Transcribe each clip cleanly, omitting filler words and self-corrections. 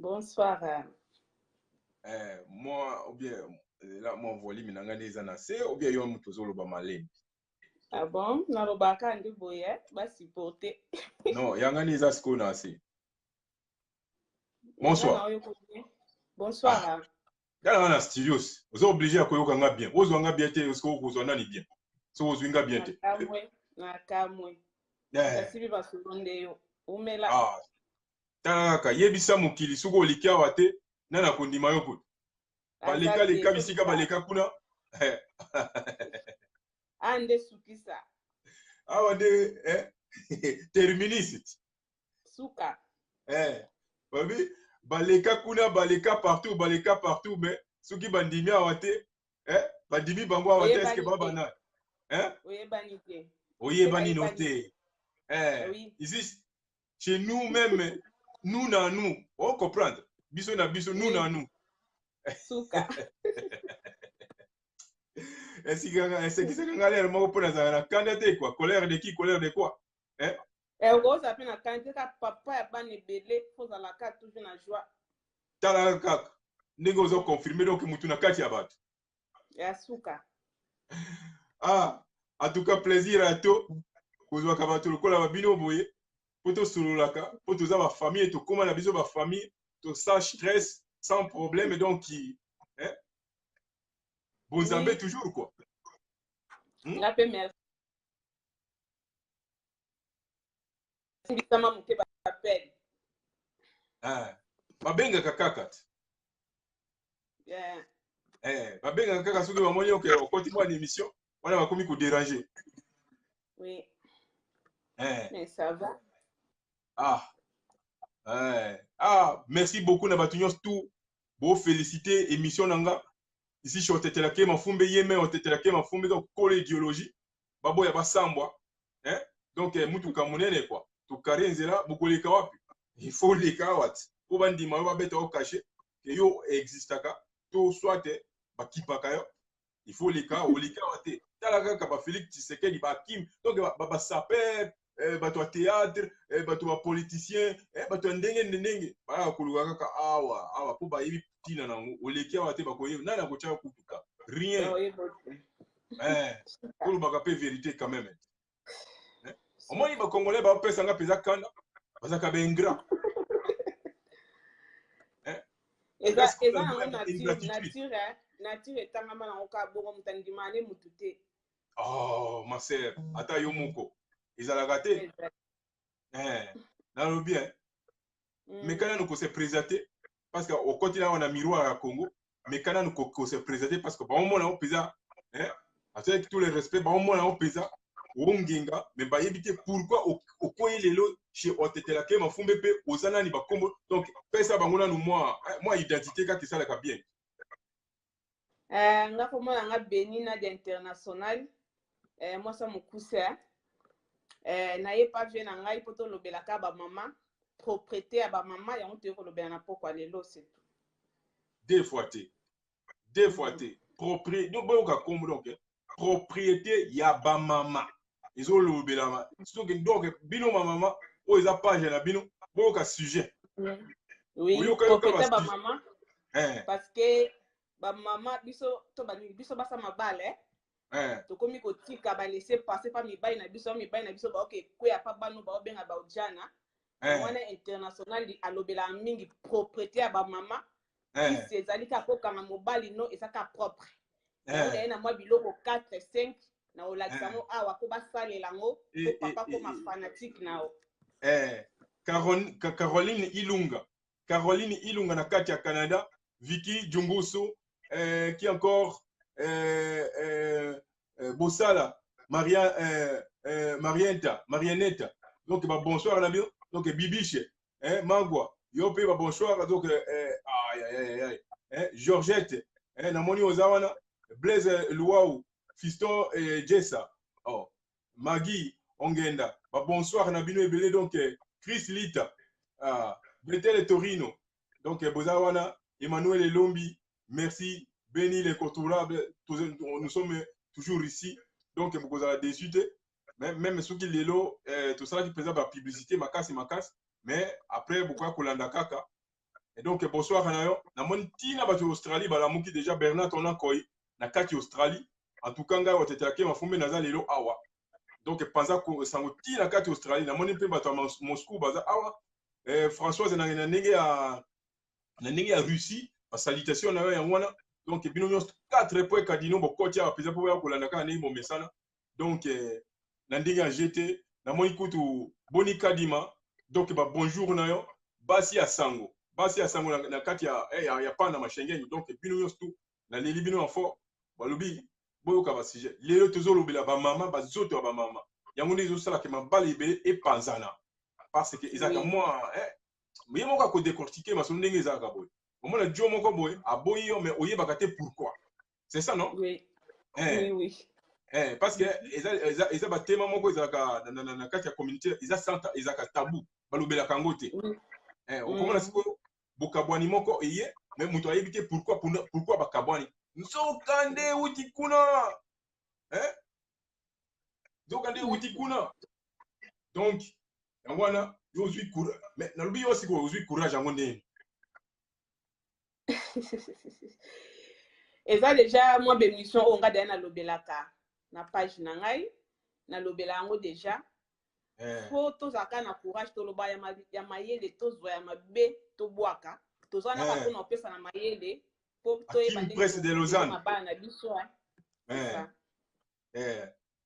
Bonsoir. Moi, ou bien, là, mon volume, n'a des annoncés, ou bien, yon moutozo lo ba malé. Ah bon? Nalobaka ndi boye, ba supporter. Non, yanga des asko na assez. Yanga na Bonsoir. oyo koye. Bonsoir. Ah, yanga na studios. Vous êtes obligé à koyoka nga bien. Vous nga bien te, parce que vous en avez bien. So vous nga bien te. Na kamwe. Kasi biba suronde yo. Umela. Ah, taka yebisa mukili suko likia wate, nana kondima yo kutu. Baleka leka bisika baleka kuna. Ande sukisa. Awande, terminis. Suka. Babi, baleka kuna, baleka partout, mais suki bandimi awate, bandimi bango awate, est-ce que baba na? Oyebani te. Oyebani noté. Oui. Ici, chez nous-mêmes, nous na nous, on comprend. Biso na biso, nous na nous. Suka. Est-ce que c'est quand l'air moko pour la candidate quoi? Colère de qui? Colère de quoi? Rose a fait la candidate papa ya bani belé, faut la carte toujours na joie. Tala kaka. Ndenge ozo confirmer donc mutu na kati ya bato. Ya suka. Ah, en tout cas plaisir à toi. Kozwa ka bato lokola babino boye. Poto sololaka, poto za ba famille to koma na biso ba famille, to sans stress, sans problème donc qui bon zambé toujours quoi. La première. Bisama muke ba appel. Babenga kakakat. Babenga kaka soki bamoni oke okoti mwa émission, wana bakomi ko déranger. Oui. Mais ça va. Merci beaucoup na batu nyonso tout. Bo féliciter émission nanga. Ici je otetela ke mafumbe yeme otetela ke mafumbe donc kole idéologie. Babo ya basambwa. Donc mutuka munene quoi. To kare nzela bokoleka wapi? Il faut les kawat. Pour bandima ba beta o caché que yo existaka to soit bakipaka yo. Il faut les cas, les kawate. Talaka ka ba Félix Tshisekedi ba Kim. Donc ba saper bato théâtre, bato politicien, bato ndenge ba kuluka ka awa po ba yibi tina nango oleka wate ba koye nana ko cha kutuka. Rien. Pour ba pe vérité quand même. Au moins ba congolais ba pesa nga pesa kanda. Bazaka be ingra. Nature etangama na oka bongo mutandimane mutute. Oh ma sœur, ata yo moko. Ezalaka te. Nalobi bien. Mais quand nous se présenter parce qu'au quotidien on a miroir à Congo, mais quand nous se présenter parce que bon on pesa avec tout le respect bon on pesa onginga mais ba éviter pourquoi au koye lelo chez otetela ke mafumbe pe osana ni bakombo donc pesa bangona nous moi identité ka kisala ka bien nga komona nga Benina d'International moi ça mokusa na ye pas vie na ngai poto lobelaka ba maman propriété à ba maman ya onte ko lobela na poko lelo c'est tout deux fois te propriété donc boka kombo donc propriété ya ba maman ils ont lobela donc bino ma maman o eza page na bino boka sujet oui propriété ba maman parce que ba maman biso to ba biso basa mabale tokomi kotika ba laisser passer pa mibali na biso ba ok kwe pa bano ba obenga ba ojana wana international alobela mingi propriété ya ba maman si ezali ka kokanga mobali no ezaka propre on na mwa biloko 4 5 na olakisa mo awa ko basalela ngo ko papa ko ma fanatique nao Caroline Ilunga na kati ya Canada, Vicky Djungusu, qui encore Bossala, Marianetta. Donc bonsoir Nabio, donc Bibiche, Mangwa, Yopé bonsoir donc Georgette, Namoni Ozawana, Blaise Luau, Fiston Jessa, Maggie Ongenda, bonsoir Nabino Ebele donc Chris Lita, Betel Torino, donc Bozawana, Emmanuel Elombi, merci, béni les contourables, nous sommes toujours ici, donc vous avez déçu, même ceux qui l'élo, tout ça qui présente la publicité, ma casse, mais après, beaucoup de Kolanda Kaka, Et donc bonsoir nayo na moni tina bato Australie balamuki déjà Bernard on koi na kati Australie en tout cas ngai otetelaki mafumbe naza lelo awa donc panza ko sango tina kati Australie na moni pe bato Moscou baza awa Françoise na ndenge ya Russie ba salutation na yo ya ngwana donc bino nyos 4 points kadino bokoti a peza po ya kolanda ka ndenge mo mesana donc na ndenge ya GT na moni kutu boni kadima donc ba bonjour na yo basi ya sango na kati ya pana mashengeni donc bino nyos tu na leli bino en fort balobi boyoka ba sujet lelo tozolobela ba mama bazoto ba mama yango ndezo sala ke mabali ebele epanzana parce que ezaka moi mais moko ko décortiquer masolo ndenge ezaka boy omona dio moko boy aboyi yo mais oyebaka te pourquoi c'est ça non oui oui parce que eza ba tema moko ezaka na kati ya communauté eza santa ezaka tabou balobela kango te okomona siko bokabwani moko eye mais muto ayebi te pourquoi bakabwani nzokande uti kuna nzokande uti kuna donc yango wana yo ozwi courage mais nalobi yo siko ozwi courage yango ndeni eza déjà moi bémission oyo nga daya nalobelaka na page na ngai nalobela yango déjà fo tozalaka na courage toloba ya mayele tozwa ya mabe tobwaka tozwa na mpona opesa na mayele po toyeba ndenge mabala na biso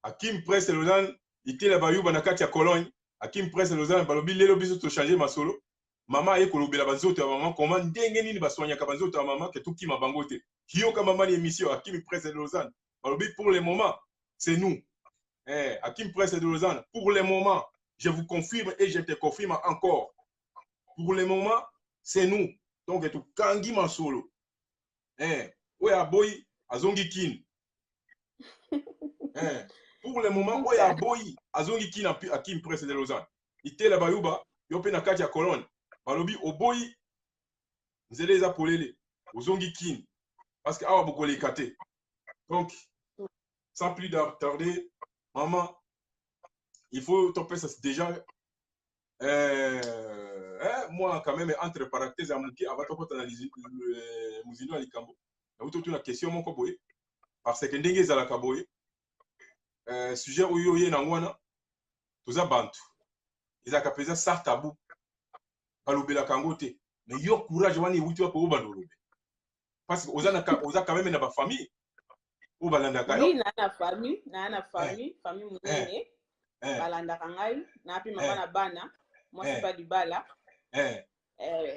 Hakim Presse de Lausanne itela bayuba na kati ya Cologne Hakim Presse de Lausanne balobi lelo biso to changer masolo mama ye kolobela banzoto ya mama koma ndenge nini baswanyaka banzoto ya mama ke tukima bango te kiyoka mama ni émission Hakim Presse de Lausanne balobi pour le moment c'est nous Hakim Presse de Lausanne pour le moment je vous confirme et je te confirme encore pour le moment c'est nous donc tu kangi masolo oya boy azongi kin pour le moment oya boy azongi kin Hakim Presse de Lausanne itela bayuba yo pe na kati ya Cologne balobi oboyi nzele eza polele ozongi kin parce que awa bokoleka te donc sans plus tarder maman il faut topper ça déjà moi quand même entre parenthèses à muki avant topota na muzino ya likambo na uto tuna question moko boye parce que ndenge ezalaka boye sujet oyo ye na ngwana toza bantu ezaka peza sa tabou balobelaka yango te mais yo courage wana ewuti wapo oyo bandolobe parce que oza quand même na bafamille oyo balandaka yo na famille monene balandaka ngai na api mama na bana mwasi pa libala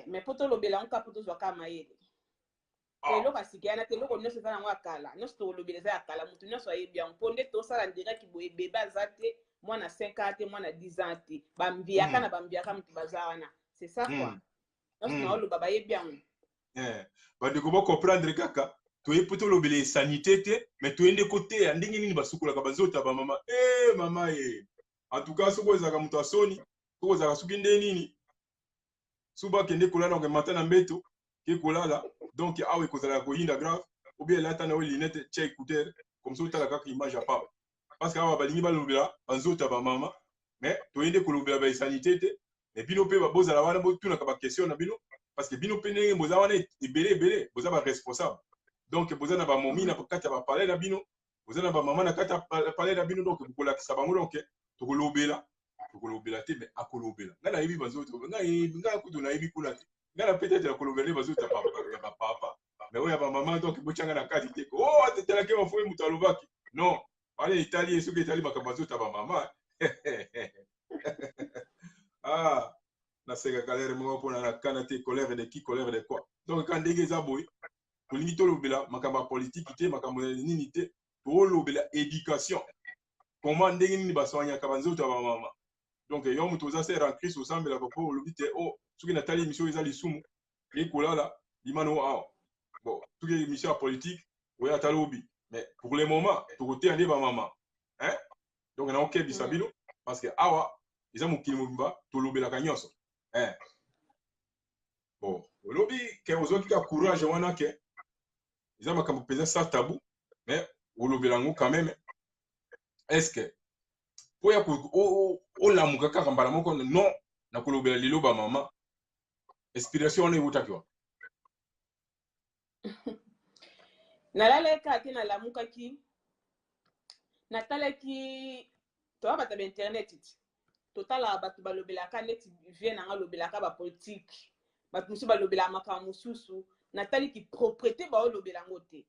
mais po tolobela ngo kapo tozwaka mayele eloko asikeyana te eloko nyonso eza nango ya kala nyonso tolobela eza ya kala motu nyonso ayebi yango mpo nde tosala ndiraki boye bebe aza te mwana 5 ans te mwana 10 ans te bambiaka na bambiaka motu baza wana c'est ça quoi nyonso naoloba bayebi yango bandeko bocomprendre kaka toye po tolobela sanité te mais toyende koteya ndenge nini basukolaka banzota bamama mama en tout cas soko ezalaka moto asoni soko ezalaka soki nde nini suba akende kolala ke mata na mbeto ke kolala donc awa ekozalaka koyinda grave ou bien elata na oyo linete tia écouteur comme ça otala kaka image ya papa parce que awa balingi balobela banzota bamama mais toyende kolobela baesanité te mais bino mpe bozala wana botunaka baquestion na bino parce que bino mpe ndenge boza wana ebele boza baresponsable donc boza na bamomi na kati ya bapale na bino boza na bamama na kati ya pale na bino donc bokolakisa bango donc tokolobela te mais akolobela ngai nayebi banzoto ngai kutu nayebi kuna te ngai na peut-être nakolobela banzoto ya bapapa mais oyo ya bamama donc botyanga na kati te atetelaki mafoyi moto alobaki non wana etali soki etali makambo banzoto ya bamama naseka kalere moko mpona na kana te colère de qui colère de quoi donc ka ndenge eza boye tolingi tolobela makambo ya politiki te makambo ya nini te tolobela éducation comment ndenge nini baswanyaka banzoto ya bamama donc yo moto oza sere en crise osambelaka mpo olobi te soki natali émission eza lisumu ekolala limano awa bon soki émission ya politique oyo atalobi mais pour le moment tokoteya nde bamama donc naokebisa bino parce que awa eza mokili mobimba tolobelaka nyonso bon olobi ke ozwaki ka courage wana ke eza makambo mpenza sa tabou mais olobela yango quand même est-ce que po ya olamuka kaka mbala moko non nakolobela lelo bamama inspiration wana ewutaki wa? nalaleka ke nalamukaki natalaki toa bato ba internet iti totala bato balobelaka neti vie nanga lobelaka bapolitike bato mosusu balobelaka makambo mosusu natali ki propriété baolobela yango te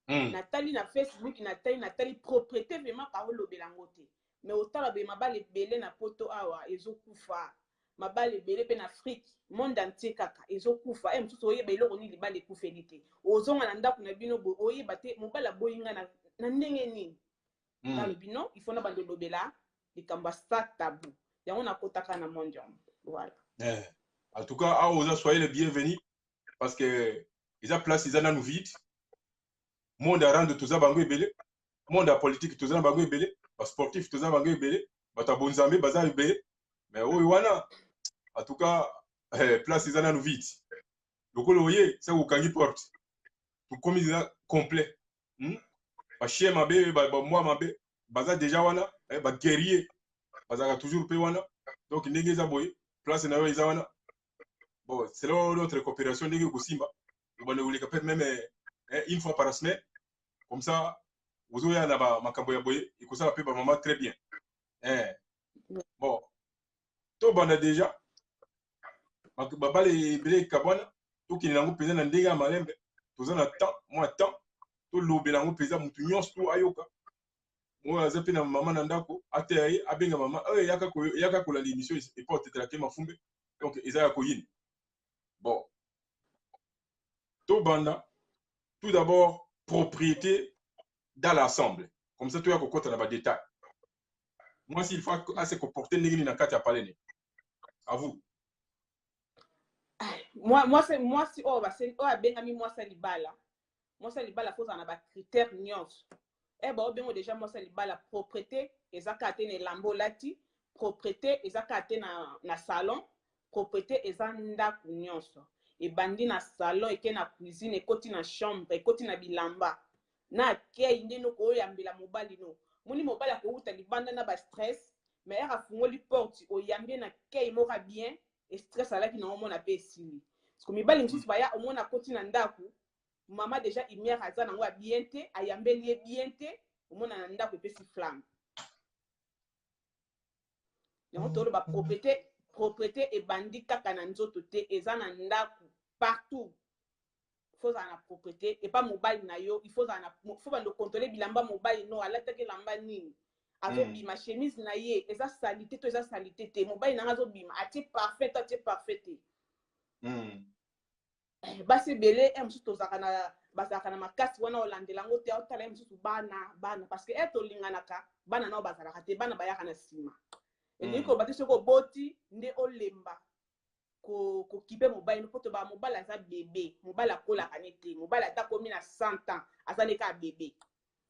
natali na Facebook natali propriété vraiment baolobela yango te mais otala be mabale ebele na poto awa ezokufa mabale ebele mpe na Afrique monde entier kaka ezokufa mosusu oyeba eloko nini libala ekufeli te ozonga na ndako na bino oyeba te mobala boyinga na ndenge nini talobi non il faut na bando lobela likambo sa tabu yango nakotaka na monde yango voilà. En tout cas awa soyez les bienvenus parce que eza place eza nanu vide monde arande toza bango ebele monde ya politique toza na bango ebele basportif toza bango ebele bato ya bonzambe baza ebele mais oyo wana en tout cas place eza nanu vide lokolo oye se okangi porte tokomi eza complet bachien mabe bamwa mabe baza déjà wana baguerrier bazalaka toujours mpe wana donc ndenge eza boye place na yo eza wana bon selon notre coopération ndenge kosimba obanda koleka mpe même une fois par semaine comme ça ozoya na makambo ya boye ekosala mpe bamama très bien bon tobanda déjà babale ebele ekabwana tokende yango mpenza na ndenge ya malembe toza na temps mwa temps tolobela yango mpenza motu nyonso to ayoka oyo aza mpe na mama na ndako ateya ye abenga mama oyo yaka kolanda émission epo otetelaka mafumbe donc eza ya koyina bon tobanda tout d'abord propriété dans l'ensemble comme ça toya kokota na badétail moi s'il faut ase comporter ndenge nini na kati ya palene à vous. moi si abengami mwasi libala kozala na bacritère nyonso baobengo déjà mwasi libala propriété eza kaka te na elamba olati propriété eza kaka te na salon propriété eza ndako nyonso ebandi na salon eke na cuisine ekoti na chambre ekoti na bilamba na akei nde noko oyambela mobali no moni mobali akouta libanda na bastress mais ere afungoli porte oyambie na kei moka bien stress alaki na omona mpe esili parce mibali mosusu baya omona akoti na ndako mama déjà imière aza nango ya bien te ayambeli ye bien te omona na ndako epesi flamme yango toloba propriété ebandi kaka na nzoto te eza na ndako partout faut zala na propriété et pas mobile na yo il faut bando contrôler bilamba mobile no alataki lamba nini azobima chemise na ye eza salite to eza salite te mobile nanga azobima atie parfait te basi ebele mosusu bazalaka na makasi wana olandela yango te otala ye mosusu bana parce que tolinganaka bana nao bazalaka te bana bayaka na nsima elingi koloba te soki oboti nde olemba kokipe mobali no poto mobali aza bebe mobali akolaka ne te mobali ata komi na 100 ans aza leka bebe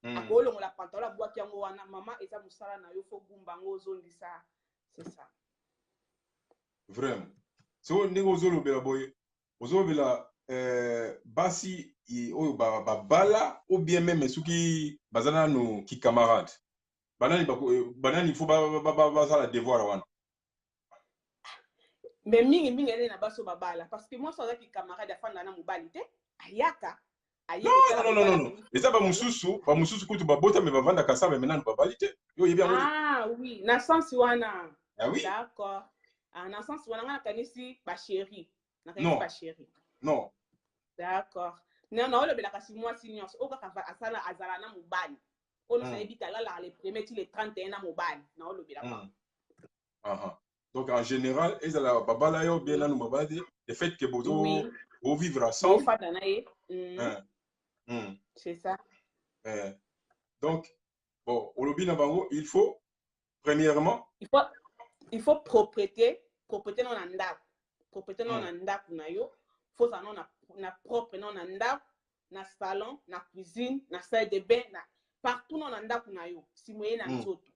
akolongola pantalon abwaki yango wana mama eza mosala na yo fo gumba yango ozongisa c'est ça vraiment so ndenge ozolobela boye ozolobela basi oyo babala ou bien même soki baza nano kikamarade banani fo bazala devoir wana mais mingi ene na baso babala parce que moi so azaki camarade afanda na mobali te ayaka non eza bamosusu kutu babota me bavandaka sa me menano babali te yo oyebi yango oui na sens wana oui d'accord na sens wana nga nakanisi bachéri non d'accord na olobelaka si mwasi nyonso oyo kaka azala na mobali oyo nayebi talalaka le premier ti le 31 na mobali na olobelaka donc en général ezala babala yo bien nanu babali le fait que bozo vivre ensemble c'est ça donc bon olobi na bango il faut premièrement il faut propriété non na ndako propriété non na ndako na yo faut ça non na propre non na ndako na salon na cuisine na salle de bain na partout non na ndako na yo si moye na nzoto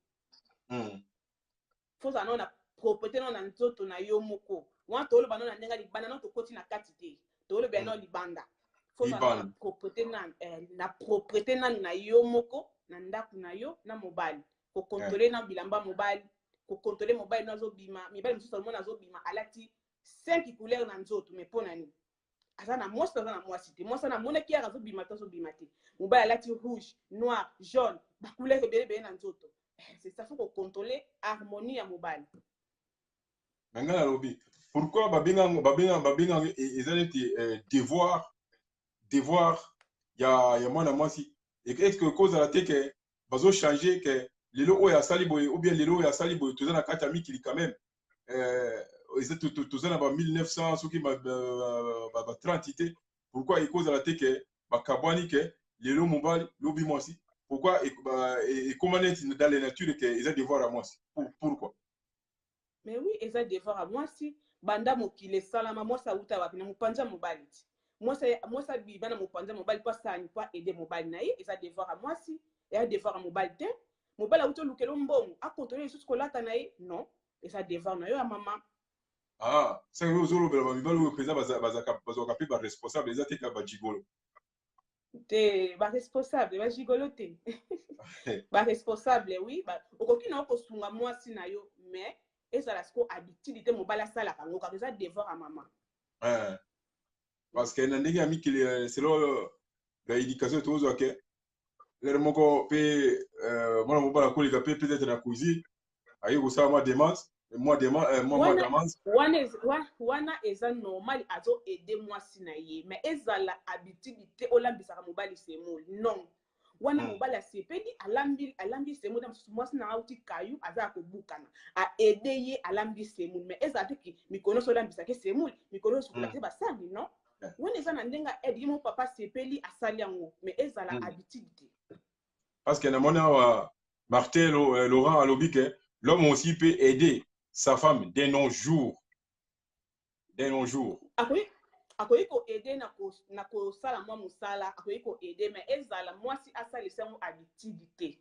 faut ça non na propriété non na nzoto na yo moko wana toloba no na ndenga libanda no tokoti na kati te toloba no libanda faut ça na propriété na yo moko na ndako na yo na mobali ko contrôler na bilamba mobali ko contrôler mobile na zobima mibali mosusu mona zobima alati 5 couleurs na nzoto mais pona ni azana mwasi azana mwasi te mwasi na mona ki arazo bimata so bimate mobali alati rouge noir jaune ba couleur ebele na nzoto c'est ça faut contrôler harmonie ya mobali ngana lobi pourquoi babinga ezaleti devoir ya mwana mwasi est-ce que cause la te que bazo changer que lelo oyo asali boye ou bien lelo oyo asali boye toza na kati ya mikili quand même toza na ba 1900 soki ba 30 te pourquoi cause la te que bakabwani que lelo mobali lobi mwasi pourquoi et comment est dans la nature que ils ont devoir à mwasi pourquoi mais oui ils ont devoir à mwasi banda mokile salama mwasi auta wapi na mupanja mobali mwasi bibana mupanja mobali pas ça ni pas aider mobali na ye ils ont devoir à mwasi et a devoir à mobali te mobali auto lukelo mbongo a contrôler sous kolata na ye non ils ont devoir na yo ya mama ah c'est que vous avez le mibali au président bazaka pe ba responsable ezate ka ba jigolo te ba responsable ba jigolo te ba responsable oui ba okoki na kosunga mwasi na yo mais ezala siko habitude te mobali asala kango ka eza devoir à maman parce que na ndenge ya mikili selon la éducation tozo ke le moko pe mwana mobali akolika pe peut-être na cuisine ayi kosala ma demande wana eza normal azo aider mwasi na ye mais ezala habitude te olambisaka mobali semoli non wana mobali asepeli alambi semoli na mwasi na auti kayu aza kobukana a aider ye alambi semoli mais ezala te ki mikono so olambisaka semoli mikono so kolakisa basali non wana eza na ndenga aide ye mo papa sepeli asali yango mais ezala habitude te parce que na mona wa Martin Laurent alobi que l'homme aussi peut aider sa femme dès nos jours. Akoyi ko aider na ko sala mwa musala akoyi ko aider mais ezala mwasi asalisa mo habitude te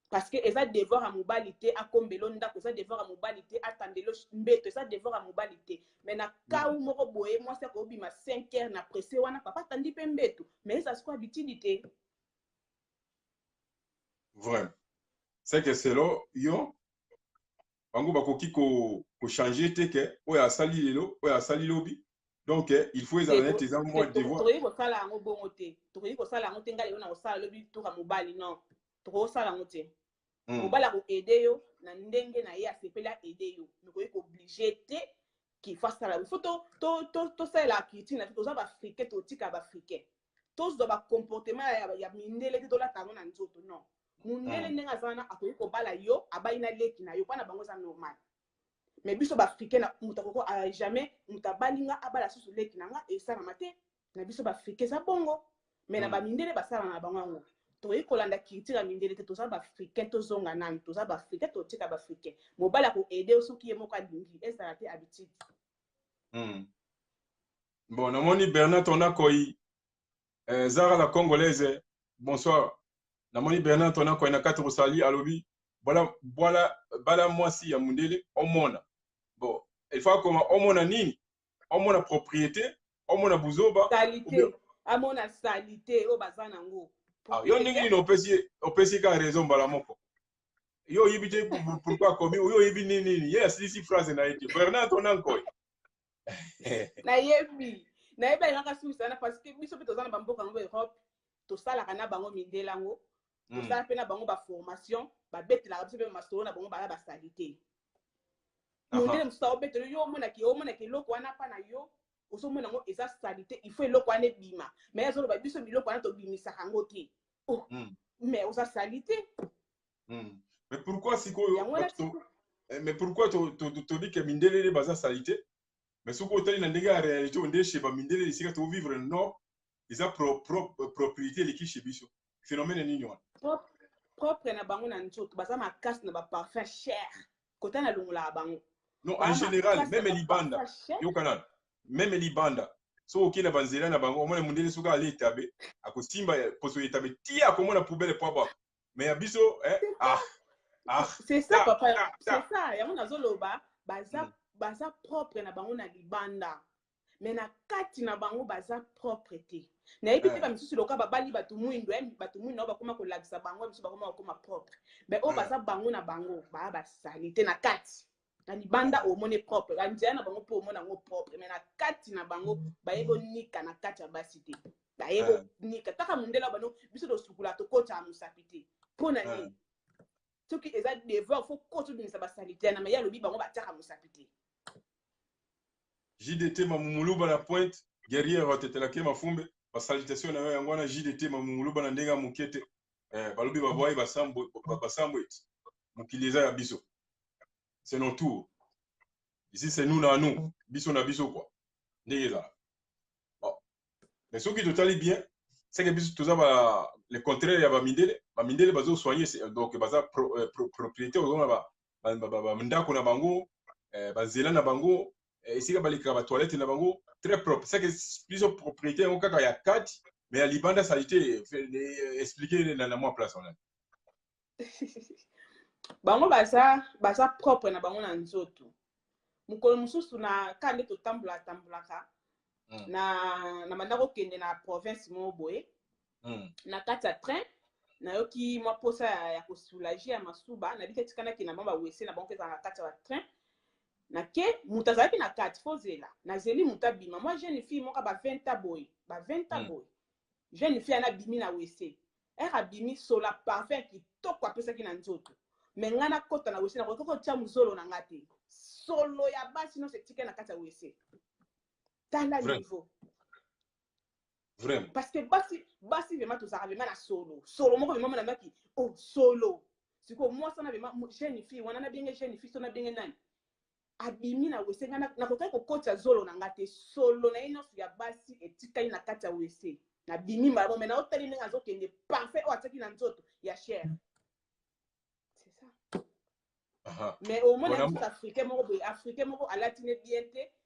parce que eza devoir à mobali te akombelo ndako eza devoir à mobali te atandelo mbeto eza devoir à mobali te mais na kawu moko boye mwasi akobima 5 heures na pressé wana papa tandi pe mbeto mais eza siko habitude te vraiment c'est que c'est là yo bango bakoki ko changer te que oya asali lelo oya asali lobi donc il faut ezala net eza moi devoir tokoki kosala yango bongo te tokoki kosala yango te ngai lelo na kosala lobi toka mobali non tokosala yango te mobali akoaide yo na ndenge na ye asepeli aide yo tokoki kooblige te ki fasala ifo tosalela culture na te toza baafricain totika baafricain tozwa bacomportement ya mindele te tolata yango na nzoto non mundele ndenge aza wana akoki kobala yo abai na leki na yo mpona bango eza normal mais biso baafricain moto akoko jamais moto abalinga abala susu leki na nga esalama te na biso baafricain eza bongo mais na bamindele basala na bango yango tokoki kolanda culture ya mindele te toza baafricain tozonga nani toza baafricain totika baafricain mobali akoaide soki ye moko alingi ezala te habitude bon namoni Bernard Tonakoi Zara la congolaise bonsoir namoni Bernard Tonakoi na kati kosali alobi bala mwasi ya mundele omona bon il faut comment omona nini omona propriété omona buzoba qualité amona salité o bazana ngo yo ndenge nini opesi ka raison mbala moko yo yibite pourquoi komi yo yibi nini ye asilisi phrase na ete Bernard Tonakoi na yebi ngaka susa na parce que biso pe tozana bamboka ngo Europe tosalaka na bango mindela ngo tosala pe na bango baformation babetelaka biso pe masolo na bango baya basalite mondele mosusu aobetelo yo omonaki eloko wana mpa na yo ozomona yango eza salite il faut eloko wana ebima mais azoloba biso biloko wana tobimisaka yango te mais oza salite mais pourquoi sikoyo mais pourquoi todi ke mindele baza salite mais soki otali na ndenge ya réalité onde chez bamindele esika tovivre nord eza propriété eleki chez biso phénomène nini wana propre na bango na nzoto baza makasi na baparfum cher kota na longolaka bango non en général même libanda yokana même libanda so oki na banzela na bango omona mundele soki ale etabe akosimba poso etabe tia akomona poubele po ba mais ya biso c'est ça papa c'est ça yango nazoloba baza propre na bango na libanda mais na kati na bango baza propre te nayebi te bamisusu loka babali bato mwindo nao bakoma kolakisa bango misusu bakoma propre mais oyo baza bango na bango baya basali te na kati na libanda omone propre la nzela na bango po omona ngo propre mais na kati na bango bayebo nika na kati ya basi te bayebo nika taka mundela bano biso do sukula to kota musapi te pona nini soki eza devoir faut kota bimisa basalite na meya lobi bango bataka musapi te JDT mamumuluba na pointe guerrier rotetelake mafumbe basalutation na yo yango na JDT mamumuluba na ndenga mukete balobi baboyi basambo eti mukili eza ya biso c'est notre tour. Ici, c'est nous, nous. Biso na biso, quoi. Bon. Mais ce qui est totalement bien, c'est que biso, tout ça, le contraire, il y a Mindele. Mindele, bazo soigner, donc, baza propriété, ndako na bango, bazela na bango, ici, la toilette na bango, très propre. C'est que plusieurs propriétés, on a 4, mais à Libanda, ça a été expliqué dans la mois place. Bango baza propre na bango na nzoto mukolo mususu na kande to tambulaka na mandako kende na province mo boye na kati ya train na yoki mwa posa ya kosoulager ya masuba na bika tikana ki na mamba wese na bango na kati ya train na ke mutazaki na kati fozela na zeli mutabima moi jeune fille moka ba 20 ans boye jeune fille ana bimi na wese abimi sola parfum ki toko apesa ki na nzoto mais ngana kota na wese na ko tia muzolo na ngate solo ya basi no se tika na kata wese tala niveau vraiment parce que basi vraiment tout ça vraiment na solo moko vraiment na maki oh solo siko moi ça na vraiment jeune fille wana na binge jeune fille so na binge nani abimi na wese ngana na ko kota zolo na ngate solo na ino ya basi etika na kata wese na bimi mara mais na otali ninga zokende parfait o ataki na nzoto ya cher. Mais au moins les africains moko à latine bien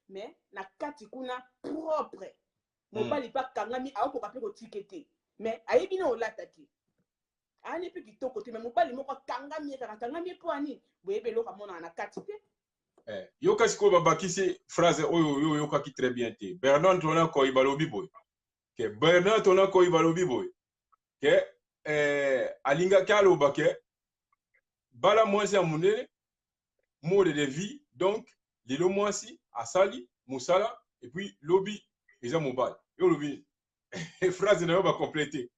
mais na kati kuna propre mobali pa kangami ako ka pe ko tikete mais ayebi na olataki ani pe kitoko te mais mobali moko kangami po ani boyebe lo ka mona na kati te yo kasi ko babakisi phrase oyo yo ka ki très bien te Bernard tona ko ibalobi boy ke Bernard tona ko ibalobi boy ke alinga kalo bake bala mwasi ya munene mode de vie donc lelo mwasi asali musala et puis lobi eza mobile yo lobi phrase na yo ba compléter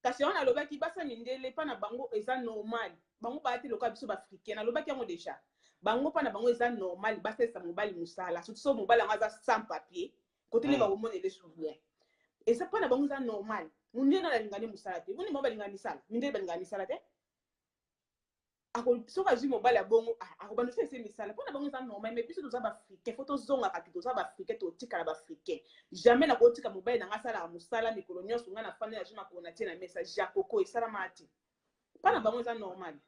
kasi on a lobaki basa mindele pa na bango eza normal bango ba ati loka biso ba africain na lobaki yango déjà bango pa na bango eza normal basa esa mobile musala surtout so mobile ngaza sans papier côté les ba homone les souvenirs et ça pa na bango eza normal munde na lingani musala te boni mobile ngani sala mindele ba ngani sala te soka zwi mobile bongo akobanda se misala pona bango za normal mais biso toza ba africain faut tozonga kati toza ba africain to tika ba africain jamais na ko tika mobile na ngasala ka musala mikolo nyonso ngana fane ya jima ko na tina message ya koko esala mati pana bango za normal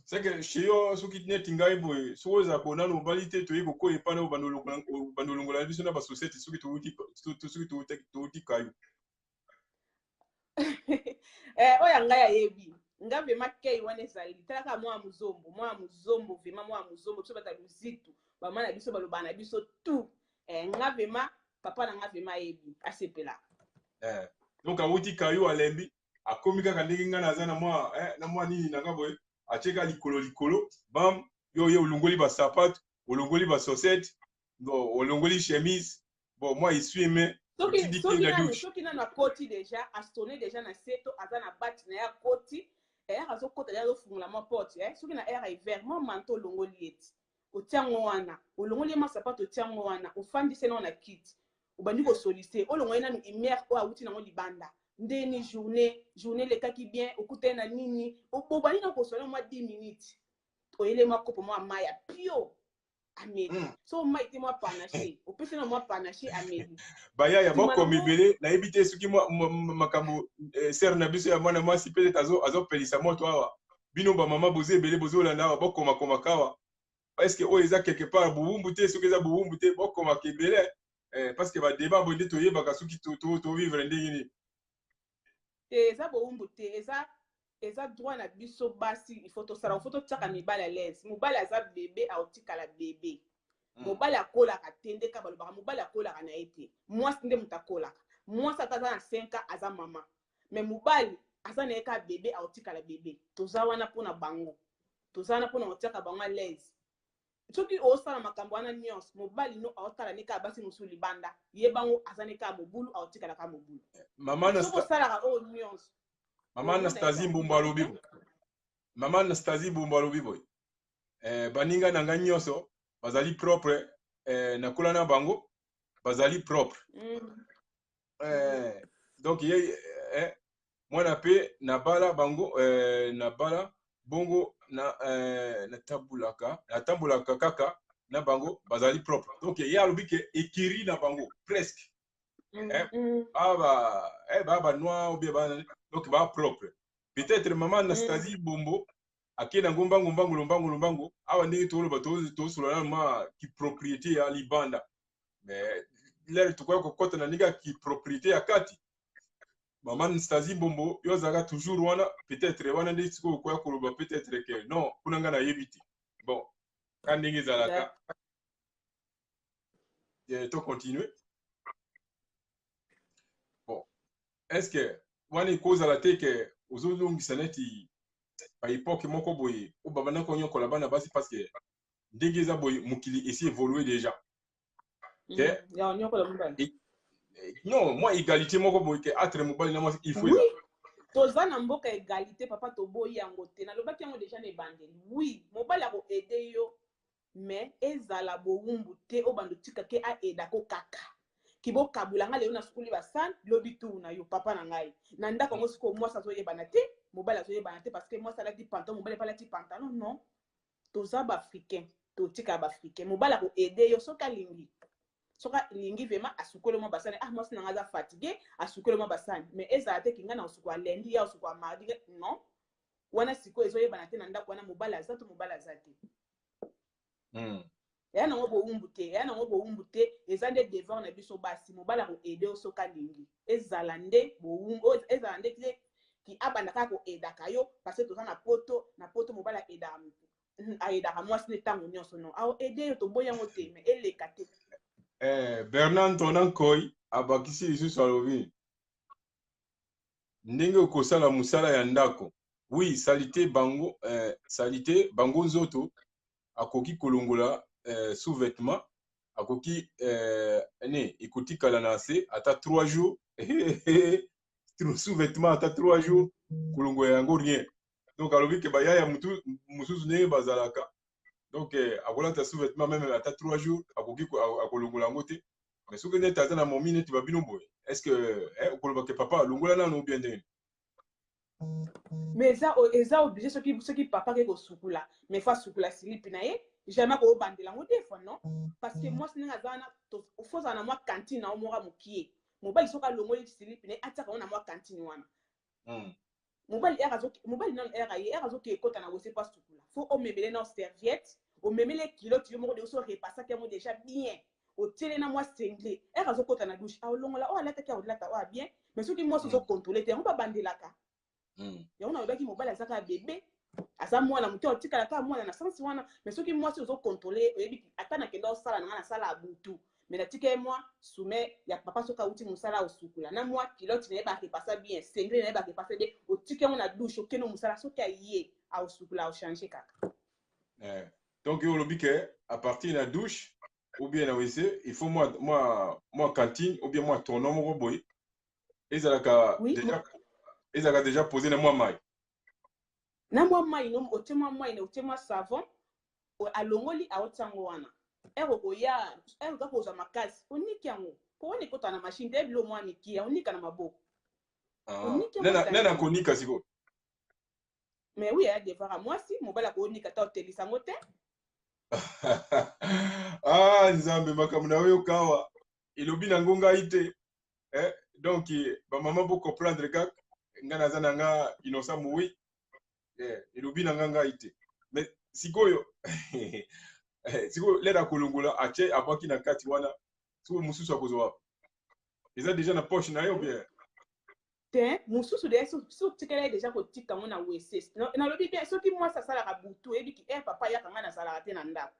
c'est que chez yo soki net ngai boy soza ko na lobalité to yiko ko epana bandolongola biso na ba société soki to uti kayo oya ngai ayebi nga vema kei wana ezali talaka mwa muzombo vema mwa muzombo so bata luzitu bama na biso baloba na biso tout nga vema papa na nga vema yebi asepela donc awuti kayo alembi akomi kaka ndenge nga naza na mwa nini nanga boye acheka likolo bam yo olongoli ba sapato olongoli ba chaussette olongoli chemise bon moi il suis mais soki na koti déjà astonné déjà na seto aza na bati na ya koti azokota ya zofungula mwa porte soki na air hiver mwa manto olongoli eti otiango wana olongoli ma sapato otiango wana ofandise na na kit obandi kosolise olongoli nanu imere o awuti nango libanda ndeni journée lekaki bien okutana na nini obandi na kosola mwa 10 minutes oyele mwa kopo mwa maya pio ameli so maite mwa panache opese na mwa panache ameli baya ya moko mibele na ebite soki makambo ser na biso ya mwana mwasi peut-être azo pelisa moto awa bino ba mama boze ebele bozolanda awa bokoma kawa est-ce que oyo eza quelque part bubumbu te soki eza bubumbu te bokoma kebele parce que ba débat bonde toyebaka soki to vivre ndenge nini eza bubumbu te eza droit na biso basi il faut totaka mibale à l'aise mobali aza bébé aotikala bébé mobali akolaka tendeka balobaka mobali akolaka na ete mwasi nde mutu akolaka mwasi ata aza na 5 ans aza mama mais mobali aza na eka bébé aotikala bébé toza wana mpona bango toza wana mpona kotiaka bango à l'aise soki osala makambo wana nyonso mobali no aotala ne ka basi mosusu libanda yebango azane ka mobulu aotikala ka mobulu soko osalaka oyo nyonso mama Anastasie Mbumba alobi mama Anastasie Mbumba alobi boy baninga na nga nyonso bazali propre nakola na bango bazali propre donc ye mwana pe na bala bango na bala bongo na tambulaka kaka na bango bazali propre donc ye alobi ke ekiri na bango presque ba noir ou bien donc ba propre peut-être maman Anastasie Bombo akena ngombango awa ndenge toloba tosolana ma ki propriété ya libanda mais l'air tukoya kokota na ninga ki propriété ya kati maman Anastasie Bombo yo zaka toujours wana peut-être wana ndenge siko koya koloba peut-être que non kuna nga na yebiti bon quand ndenge zalaka to continuer bon est-ce que wana kozala te ke ozolongisa neti à l'époque moko boye o baba na konyo kola bana basi parce que ndenge za boye mukili essaie évoluer déjà non moi égalité moko boye ke entre mobali na moi il faut oui toza na mboka égalité papa to boyi yango te na lobaki yango déjà ne bandeli oui mobali ako aider yo mais ezala bowumbu te o bando tika ke a aida ko kaka kibo kabula nga leo na skuli basan lobi tu na yo papa na ngai na ndako ngo siko moi ça soye banate mobali asoye banate parce que moi ça lati pantalon mobali pas lati pantalon non toza ba africain to tika ba africain mobali ko aider yo soka lingi vraiment asukole mo basane moi sina ngaza fatigué asukole mo basane mais ezala te kinga na usukwa lundi ya usukwa mardi non wana siko ezoye banate na ndako wana mobali azatu mobali azate ya na ngo bowumbu te eza nde devant na biso basi mobala ko aider osoka lingi ezala nde bowumbu ezala nde ki abanda ka ko aider kayo parce que toza na poto mobala aida ka mwasi ne tango nyonso non ao aider yo to boya ngo te mais eleka te Bernard Tonan Koy abakisi lisusu alobi ndenge okosala musala ya ndako oui salite bango nzoto akoki kolongola sous-vêtement akoki ekotikala na se ata 3 jours sous-vêtement ata 3 jours kolongola yango rien donc alobi ke bayaya mususu ndenge bazalaka donc akolata sous-vêtement même ata 3 jours akoki akolongola yango te mais soki neti aza na momi neti babino boye est-ce que okoloba ke papa alongola nano ou bien ndenge mais eza obligé soki papa ke kosukula mais fa sukula silipi na ye jamais ko bandela ngo des fois non parce que moi singa zana to foza na moi cantine na omoka mukie mobali soka longoli silipi ne ataka na moi cantine wana mobali non erazo ke kota na wose pas sukula faut o memele na serviette o memele kilo tu moko de so repassa ke mo déjà bien o télé na moi cinglé erazo kota na douche a longola o alata ke o lata o bien mais soki moi so contrôler te on pas bandelaka yango na obaki mobali azaka bébé asa mwana mutu otikala ka mwana na sens wana mais soki mwasi ozo contrôler oyebi ata na kenda osala na sala abutu mais na tika moi soumet ya papa soka uti musala osukula na moi kilote na yeba ke passa bien sengle na yeba ke passa bien otike mo na douche okeno musala soki aye a osukula o changer kaka donc yo lobi ke à partir na douche ou bien na wese il faut moi cantine ou bien moi tournon moko boy ezalaka déjà posé na moi mai na moi mai no otema mai na otema savon alongoli aotango wana koya ka koza makasi oniki yango po woni kota na machine de bilo mwa miki ya onika na maboko nana konika siko mais oui ya devara mwasi mobala ko onika ta otelisa ngo te nzambe makambo na oyo kawa ilobi na ngonga ite donc ba mama bo comprendre kaka nga naza na nga innocent moui ilobi na nga ite mais sikoyo sikoyo lera kolongola ache abaki na kati wana sikoyo mususu akozwa eza déjà na poche na yo bien te mususu de so tikela déjà kotika ngo na wese na lobi bien soki moi ça sala ka butu ebiki papa ya kanga na sala te na ndako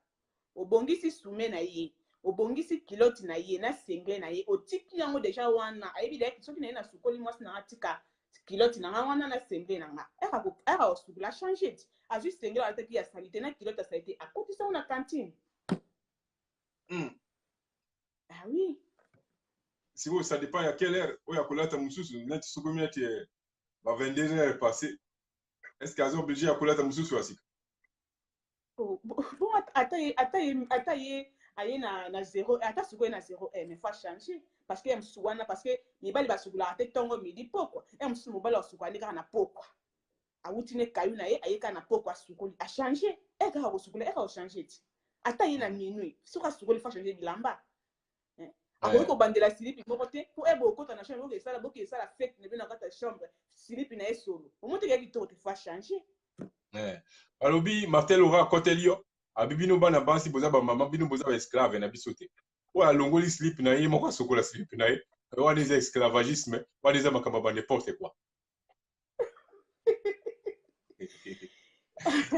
obongisi sume na ye obongisi kiloti na ye na sengle na ye otiki yango déjà wana ayebi de soki na ye na sukoli mwasi na atika kiloti na nga wana na sengle na nga eka osukula changer a juste sengle ala te ya salite na kiloti ya salite akotisa na cantine Ah oui. Si ça dépend à quelle heure. Oui, à Kolata Moussous, net Sokomi, va 22 heures passées. Est-ce qu'ils sont obligés à Kolata Moussous aussi? Bon, aye na 0 ata sikoyo na 0 mais faut changer parce que msusu wana parce que mibali basukula ate tongo midi pokwa msusu mobali asukula kaka na pokwa awuti ne kayu na ye ayeka na pokwa sukuli a changer kaka kosukula kaka changer ti ata ye na minuit soka sukuli faut changer bilamba akoki kobandela silipi moko te po bokota na chambre boke esala fete na bino na kata chambre silipi na ye solo omonte kaka kitoko te faut changer. Alobi Martel aura kotelio abibino bana bansi boza ba mama bino boza ba esclave na bisote o alongoli slip na ye moko sokola slip na ye wa des esclavagisme wa des makamba ba n'importe quoi.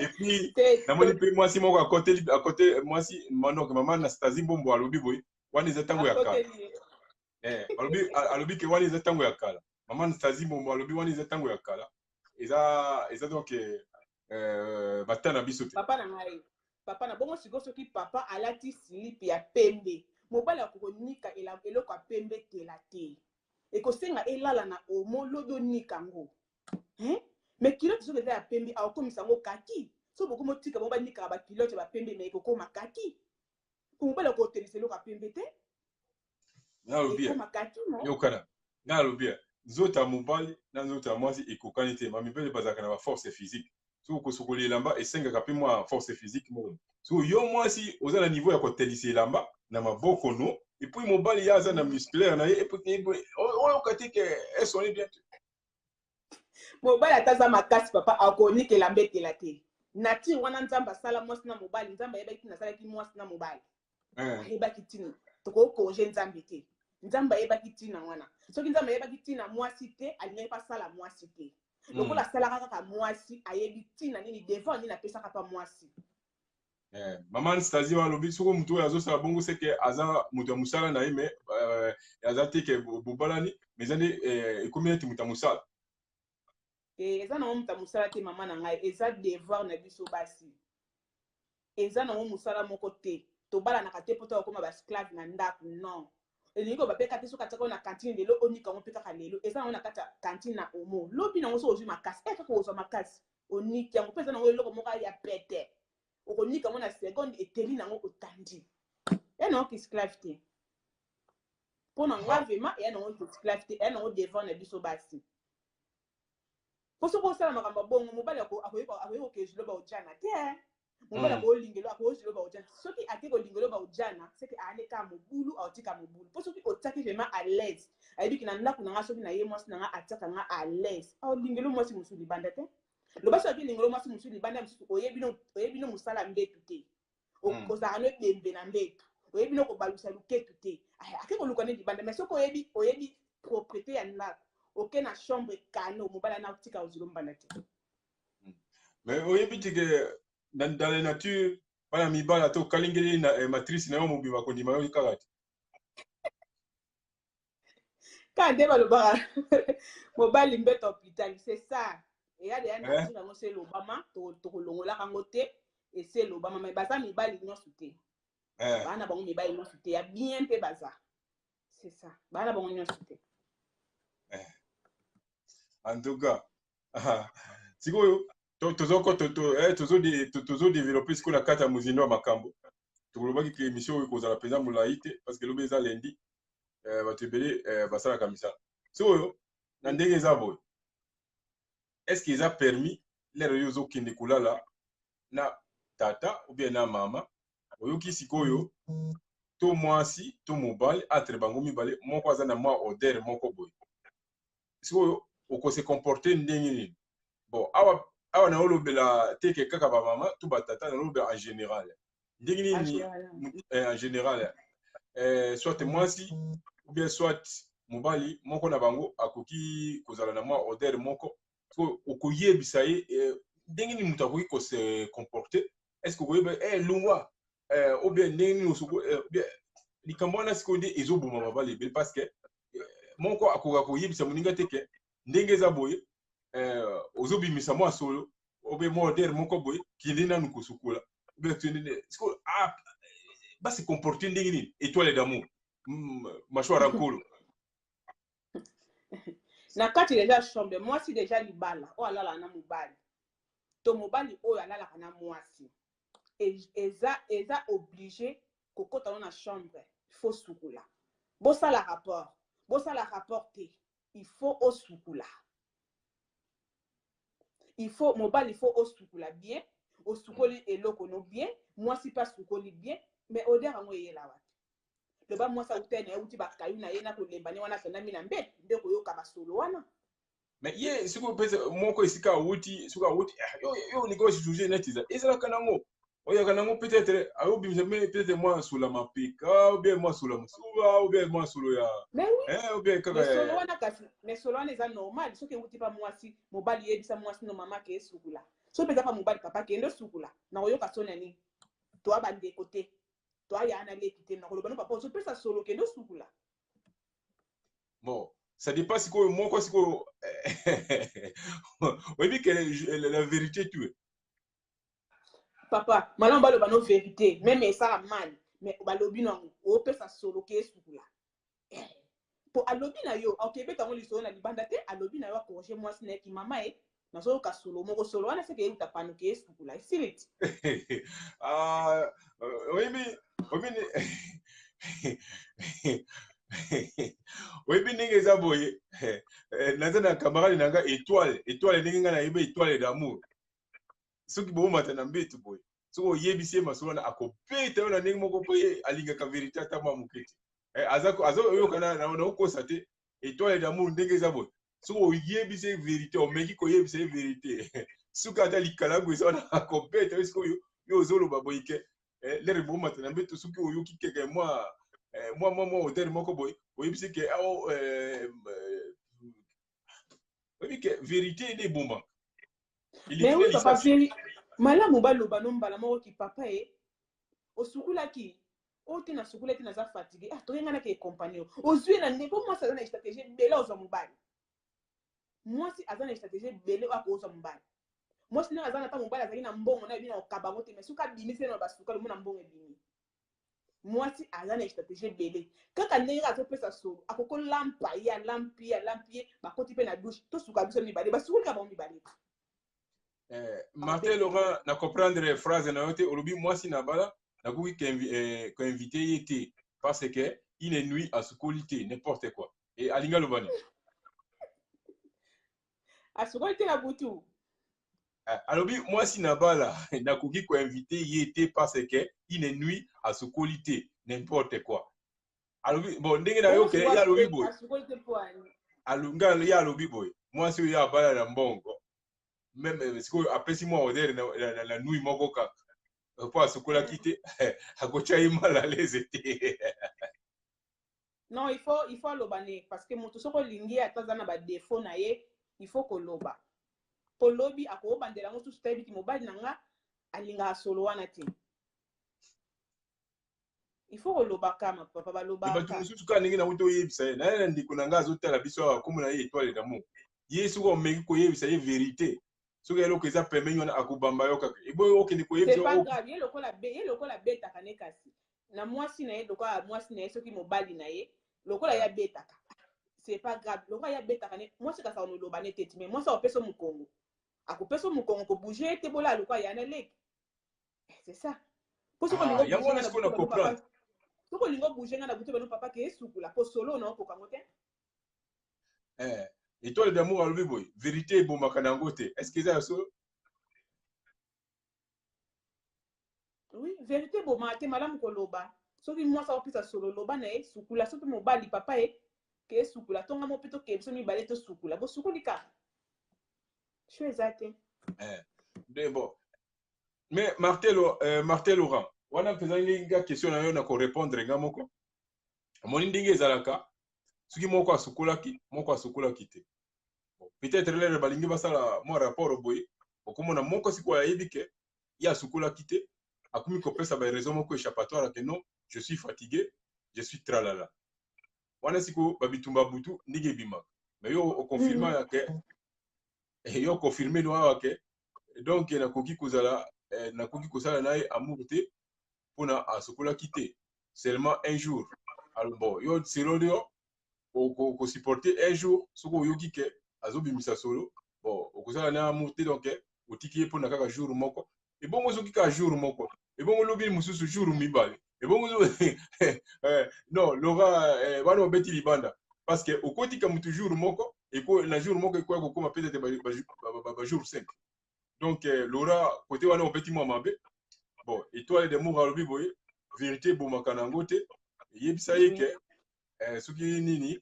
Et puis namoni pe moi si moko à côté moi si mano que maman Anastasie Mbombo alobi boy wa des tango ya kala alobi ke wa des tango ya kala maman Anastasie Mbombo alobi wa des tango ya kala eza donc batana bisote papa na ngai papa na bongo siko soki papa alati silipi ya pembe mobali akokonika eloko ya pembe tela te ekosenga elala na omo lobi onika ngo mais kilote soki eza ya pembe akokomisa yango kaki so boko motika bango banikaka bakilote bapembe me ekokoma kaki mobali akotelisa eloko ya pembe te ekoma kaki yokana nalobia nzoto ya mobali na nzoto ya mwasi ekokani te mamibele bazalaka na baforce physique so kosokola elamba esengaka mpe mwa force physique moko so yo mwasi oza na niveau ya kotelisa elamba na maboko no epuis mobali ye aza na musculaire na ye oyoka te ke esoni bien mobali ataza makasi papa akonika elamba etela te nature wana nzambe asala mwasi na mobali nzambe ayebaki tina asalaki mwasi na mobali ayebaki tina tokokonge nzambe te nzambe ayebaki tina wana soki nzambe ayebaki tina mwasi te alingaki mpe asala mwasi te lokola asalaka kaka mwasi ayebi tina nini devant nini apesaka mpa mwasi mama Anastasie alobi soko moto oyo azosala bongo seke aza moto ya mosala na ye me aza te ke bobalani me eza nde ekomi neti moto ya mosala eza nango moto ya mosala te mama na ngai eza devoir na biso basi eza nango mosala moko te tobalanaka te mpo tokokoma basclave na ndako non elingi ko bapeka te soki ataka na kantine lelo onika yango mpe kaka lelo eza nango na kati ya kantine na omo lobi nango soki ozwi makasi kaka ozwa makasi oniki yango mpe eza nango eloko moko ya pete okonika yango na seconde eteli nango otandi eya nango kisclave te mpo na nga vraimen eya nango kisclave te eya nango devant na biso basi po soki osala makambo bongo mobali akoki kokejilo baojana te mobali akoolingelo akoozilo baojana soki ake kolingelo baojana seke aleka mobulu aotika mobulu po soki otiaki vraiment à l'aise ayebiki na ndako na nga soki na ye mwasi na nga atiaka nga à l'aise aolingelo mwasi mosusu libanda te loba soki lingelo mwasi mosusu libanda mosusu oyebi no mosala mbetu te ozalaka no ebembe na mbetu oyebi no kobalusa luketu te ake koluka ne libanda mais soki oyebi propriété ya ndako oke na chambre kano mobala na tika ozilo mbanda te mais oyebi tike dans la nature bana mibala to kalingeli na matrice na yo mobima kondima yo kaka te ka nde balobaka mobali mbeto hôpital c'est ça eya deya nature yango se elobama tokolongolaka yango te ese elobama mais baza mibali nyonso te bana bango mibali nyonso te ya bien mpe baza c'est ça bana bango nyonso te en tout cas sikoyo tozodéveloppe sikoyo na kati ya mozindo ya makambo tokolobaki ke émission oyo ekozala mpenza molai te parce que lobi eza lendi bato ebele basalaka misala sikoyo na ndenge eza boye est ce que eza permis lere oyo ozokende kolala na tata ou bien na mama oyoki sikoyo to mwasi to mobali entre bango mibale moko aza na mwa odere moko boye sikoyo okose comporter ndenge nini bon awa na olobela teke kaka bamama to batata na olobela en général ndenge nini en général soit mwasi ou bien soit mobali moko na bango akoki kozala na mwa odere moko okoyebisa ye ndenge nini moto akoki kose comporter est ce que okoyeba lungwa ou bien ndenge nini likambo wana sikoyo nde ezoboma mabala ebele parce que moko akoka koyebisa moninga teke ndenge eza boye ozobimisa mwa solo obe mwa odere moko boye kende nanu kosukola obe tende sikoyo se comporter ndenge nini étoile d'amour machwara nkolo na kati déjà chambre mwasi déjà libala o alala na mobali to mobali oyo alalaka na mwasi eza obligé kokota na chambre faut sukula bosala rapport te il faut osukula il faut mobali il faut osukula bien osukoli eloko no bien mwasi pas sukoli bien mais odeur yango eyela wapi loba mwasi autene euti bakayu na ye na kolemba ne wana fendami na mbete nde koyoka basolo wana mais ye siko pese moko esika wuti suka wuti yo niko sujet netiza ezalaka nango oyaka nango peut-être ayobimisa mais peut-être moi sous la mapika ou bien moi sous la musuba ou bien moi sous ya ou bien kaka solo wana kasi mais solo wana eza normal soki euti pa mwasi mobali yebisa mwasi no mama ke esukula so peza pa mobali papa ke ndo sukula na koyoka soni ani to abandeko te to aya na leki te na koloba no papa so pesa solo ke ndo sukula bon ça dépend si quoi moi quoi si quoi oui mais que la vérité tu es papa malon baloba no vérité même ça mal mais balobi no o pesa solo ke esukula po alobi na yo okebe tango lisolo na libanda te alobi na yo akorje mwasi na ki mama e nazo ka solo moko solo wana seke uta pano ke esukula isiliti oui mais ndenge eza boye naza na camarade nanga étoile ndenge nga na yeba étoile d'amour soki bomata na mbetu boye soki oyebisi ye masolo wana akobeta yo na ndenge moko mpo ye alingaka vérité ata mwa moke te azoyoka na okosa te étoile d'amour ndenge eza boye soki oyebisi ye vérité omeki koyebisa ye vérité soki ata likalango eza wana akobeta yo sikoyo yo ozoloba boye ke lere bomata na mbetu soki oyoki keke mwa odere moko boye oyebisi ke oyebi ke vérité nde ebomaka mais oui papa malamu baloba no mbala moko ki papa e osukulaki ote na sukula te naza fatigué toyenga na ke compagnie ozwi na ndeko mwasi aza na stratégie bele ozwa mobali mwasi aza na stratégie bele akozwa mobali mwasi ndenge aza na ta mobali azali na mbongo na yebi na okabango te mais soki abimisi na basuka lomo na mbongo ebimi mwasi aza na stratégie bele kaka ndenge azopesa solo akoko lampa ye alampi ye bakoti mpe na douche tosuka biso mibale basukulika bango mibale Martin Laurent na comprendre phrase na yote olobi mwasi na bala nakoki koinvite ye te parce que il est nuit à sukoli te n'importe quoi et alinga lobani asukoli te na butu alobi mwasi na bala nakoki koinvite ye te parce que il est nuit à sukoli te n'importe quoi alobi bon ndenge na yo ke ya alobi boy asukoli te poani alunga ya alobi boy mwasi ya bala na mbongo même sikoyo apesi mwa odere na nui moko kaka po asukolaki te akotia ye mal à l'aise te non il faut aloba ne parce que moto soko olingi ata aza na badefo na ye il faut koloba po lobi akobandela yango susu tayebi ti mobali na nga alingaka solo wana te il faut koloba kama papa balobaka bato mosusu kaka ndenge nango toyebisa ye naye na ndeko na nga azotala biso awa komona ye étoile d'amour ye soki omeki koyebisa ye vérité soki eloko eza pembeni wana akobamba yo kaka eboyi okende koyebisa ye lokola betaka ne kasi na mwasi na ye lokola mwasi na ye soki mobali na ye lokola ye abetaka c'est pas grave lokola ye abetaka ne mwasi kasi akonoloba ne teti mais mwasi akopesa mokongo akopesa mokongo kobouge ete bola lokola ye ana leki c'est ça po soki olingo bouge nga na butu bano papa ke esukula po solo na okokango te étoile d'amour alobi boye vérité ebomaka nango te est ce que eza ya solo oui vérité ebomaka te malamu koloba soki mwasi akopesa solo loba na ye sukula soki mobali papa ye ke esukula tonga mo mpe tokeye biso mibale tosukula bosukuli kaka sho eza te bon mais Martin Laurent wana mpezangi nga question na yo na korépondre nga moko omoni ndenge ezalaka soki moko asukolaki te peut-être lere balingi basala mwa rapport boye okomona moko sikoyo ayebi ke ye asukolaki te akomi kopesa baraison moko échappatoire ke non je suis fatigué je suis tralala wana sikoyo babitumba butu ndenge ebimaka mais yo oconfirme yake yo confirme no awa ke donc nakoki kosala na ye amour te pour na sokola quitter seulement un jour. Alors bon, yo selon yo ko supporter un jour soko yoki ke azobimisa solo. Bon, okozala na monter donc otiki pour na kaka jour moko. Et bon ozoki ka jour moko. Et bon lobi mususu jour mibale. Et bon non, Laura bana obeti libanda parce que okoti ka mutu jour moko et ko na jour moko ko ko peut-être ba jour 5. Donc Laura côté wana obeti moi mabe. Bon, étoile de mour alobi boye vérité bomaka nango te. Yebisa yeke soki nini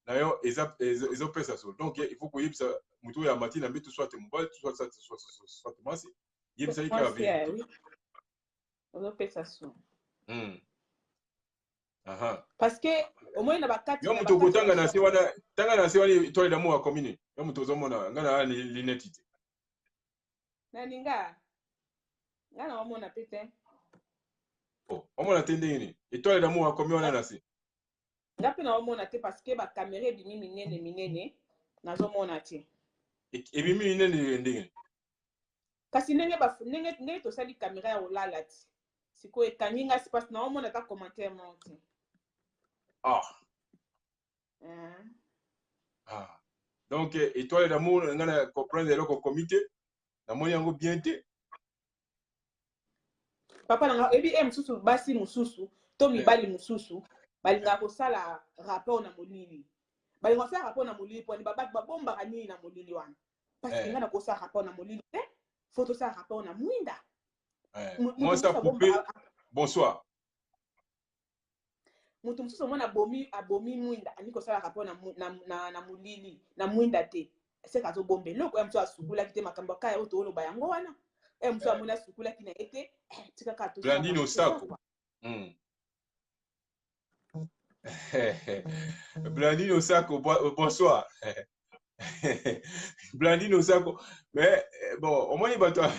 na yo ezopesa so. Donc il faut koyebisa mutu ya matina mbetu soit mobile soit masi. Yebisa yeke la vérité. Ezopesa so. Parce que au moins na bakati yo mutu kotanga na se wana tanga na se wana étoile d'amour a commune. Yo mutu ozomona ngana l'inetité. Na ninga. Ngana omona pete. Oh, omona tendeni. Étoile d'amour a commune wana na se. Ngapi na omona te parce que ba caméra bimi minene nazomona te. Et bimi minene ndenge. Kasi ndenge to sali caméra ya olala ti. Siko ekangi nga si passe na omona ta commentaire monte. Donc étoile d'amour ngana comprendre le comité na moni yango bien te. Papa nanga ebi mususu basi mususu to mibali mususu balinga kosala rapport na molili. Balinga kosala rapport na molili poni babaki babomba kanini na molili wana. Parce que ngana kosala rapport na molili te. Faut ça rapport na mwinda. Moi ça poupée. Bonsoir. Mutu mususu mona abomi mwinda ani kosala rapport na molili na mwinda te. C'est kazo bombe loko mutu asukula kite makambo kaya oto oloba yango wana. Mutu amona sukula kina ete tika ka to. Blandine Osako. Blandine Osako, bonsoir. Blandine Osako, mais bon, au moins il va toi.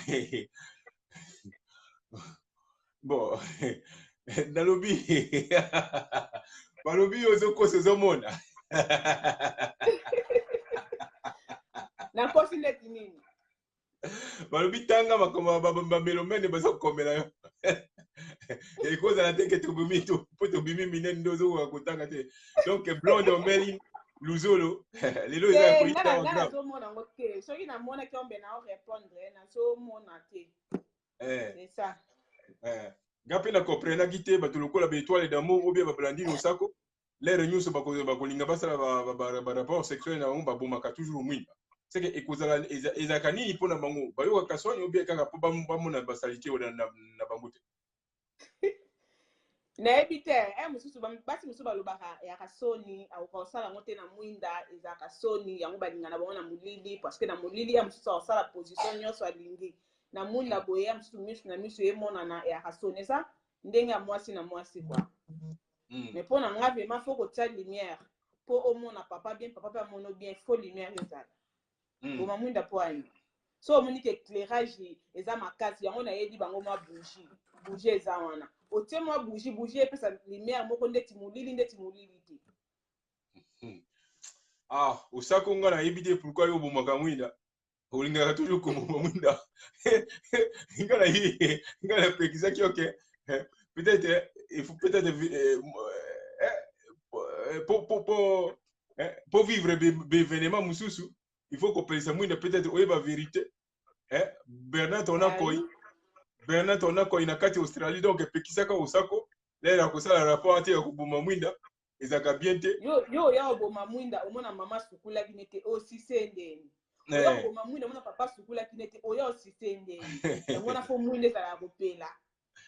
Bon, dans le lobby, dans le lobby, aux autres, c'est au monde. Na kosi ndeti nini? Balobi tanga makoma melomene bazo komela yo. Et cause la tête que tu bimi tout, pour te bimi minen dozo wa kutanga te. Donc blonde omeli luzolo, lelo eza ko ita ngana zo mona ngoke. So ina mona ki ombe na o répondre na so mona te. C'est ça. Gapi na comprendre gite ba tulukola be étoile d'amour ou bien ba Blandine Osako. Les réunions ba kolinga basala ba rapport sexuel na ba bomaka toujours mwimba. C'est que ekozala ezaka nini mpona bango bayoka kasoni ou bien kaka po bamona basalite na bango te. Na ebite mususu basi mususu balobaka ya kasoni au kosala ngote na mwinda ezaka soni yango balinga na bango na molili parce que na molili ya mususu osala position nyonso alingi na mwinda boye mususu misu na misu emona na ya kasoni ça ndenge ya mwasi na mwasi quoi. Mais pona nga vraiment faut ko tia lumière po omona papa bien papa mono bien faut lumière ezala. Boma mwinda po ani. So omoni ke éclairage eza makasi yango na yedi bango ma bougie eza wana. Otie mwa bougie epesa lumière moko ndeti molili te. Osako nga na yebi te pourquoi yo bomaka mwinda. Olingaka toujours komoma mwinda. Nga na pekisa ki ok. Peut-être il faut peut-être pour vivre l'événement mususu, il faut qu'on pense mwinda peut-être oyeba vérité. Bernard on a koi na kati Australie donc pekisaka Osako lera kosala rapport ate ya kuboma mwinda ezaka bien te yo ya oboma mwinda omona mama sukula kinete osisendeni yo oboma mwinda omona papa sukula kinete oyo osisendeni omona fo mwinda ezala kopela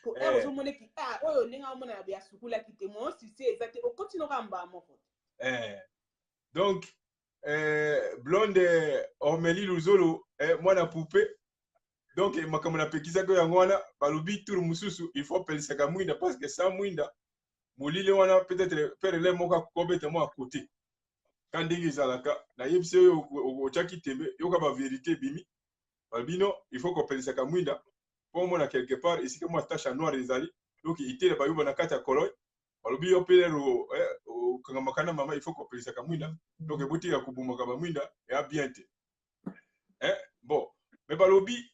po ozomona ki oyo ndenge omona ya bya sukula kite mo osise ezate okotino kamba moko donc blonde Ormeli Luzolo mwana poupée. Donc makambo na pekisa ko yango wana balobi tour mususu il faut pelisaka mwinda parce que sans mwinda molile wana peut-être faire les moka kobeta mo à côté quand ndenge zalaka na yebise yo ochaki tembe yoka ba vérité bimi balbino il faut ko pelisaka mwinda pour mona quelque part ici que moi tache noire ezali donc itele ba yuba na kati ya koloy balobi yo pelero kanga makana mama il faut ko pelisaka mwinda donc eboti ya kubumaka ba mwinda ya bien te bon mais balobi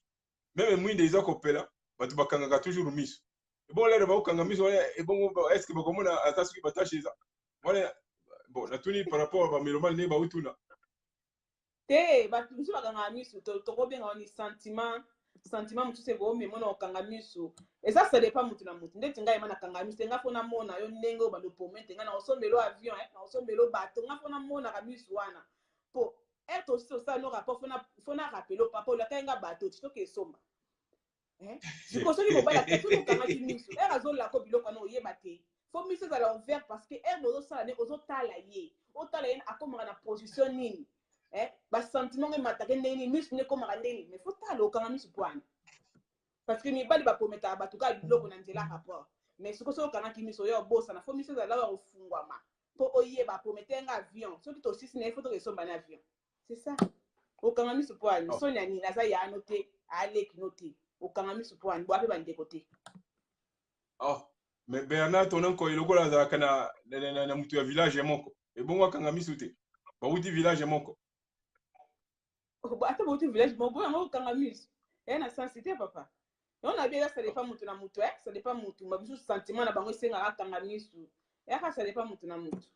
même mwinda eza kopela batu bakangaka toujours miso bon là ba okanga miso et bon est-ce que ba komona atasuki batache ça voilà bon na tuni par rapport à ba melomane ne ba utuna te bato mosusu bakanga miso tokobenga wani sentiment mosusu eboomi mona okanga miso eza ça dépend mutu na mutu ndeti ngai ema nakanga miso te nga mpo namona yo ndenge oyo balopomete nga na osombelo avion na osombelo bato nga mpo namonaka miso wana mpo ete osi osala no rapport fo na rapelo papa olaka nga bato titoka esomba siko soki mobali soki okangaki miso ere azolako biloko wana oyeba te fo miso ezala ouvert parce que ere ozosala ne ozotala ye akomaka na position nini basentiment ngo ematake ndenge nini miso nekomaka ndenge nini mais fo tala okanga miso pwana parce que mibali baprometaka bato kaka biloko na nzela rapport mais siko soki okangaki miso oyo obosana fo miso ezala wa kofungwama mpo oyeba apromete nga avion soki tosisi na ye fo tokesomba na avion c'est ça okanga miso pwana soni ya nini aza yano te aleki no te okanga miso pwana bo ape bandeko te mais Bernard tonanko eloko azalaka na mutu ya village moko ebongo akanga miso te bauti village moko ata bauti village moko yango okanga miso eya na sensité papa yango na bien ça dépend mutu na mutu ça dépend mutu babisu sentiment na bango esengaka akanga miso eyaka ça dépend mutu na mutu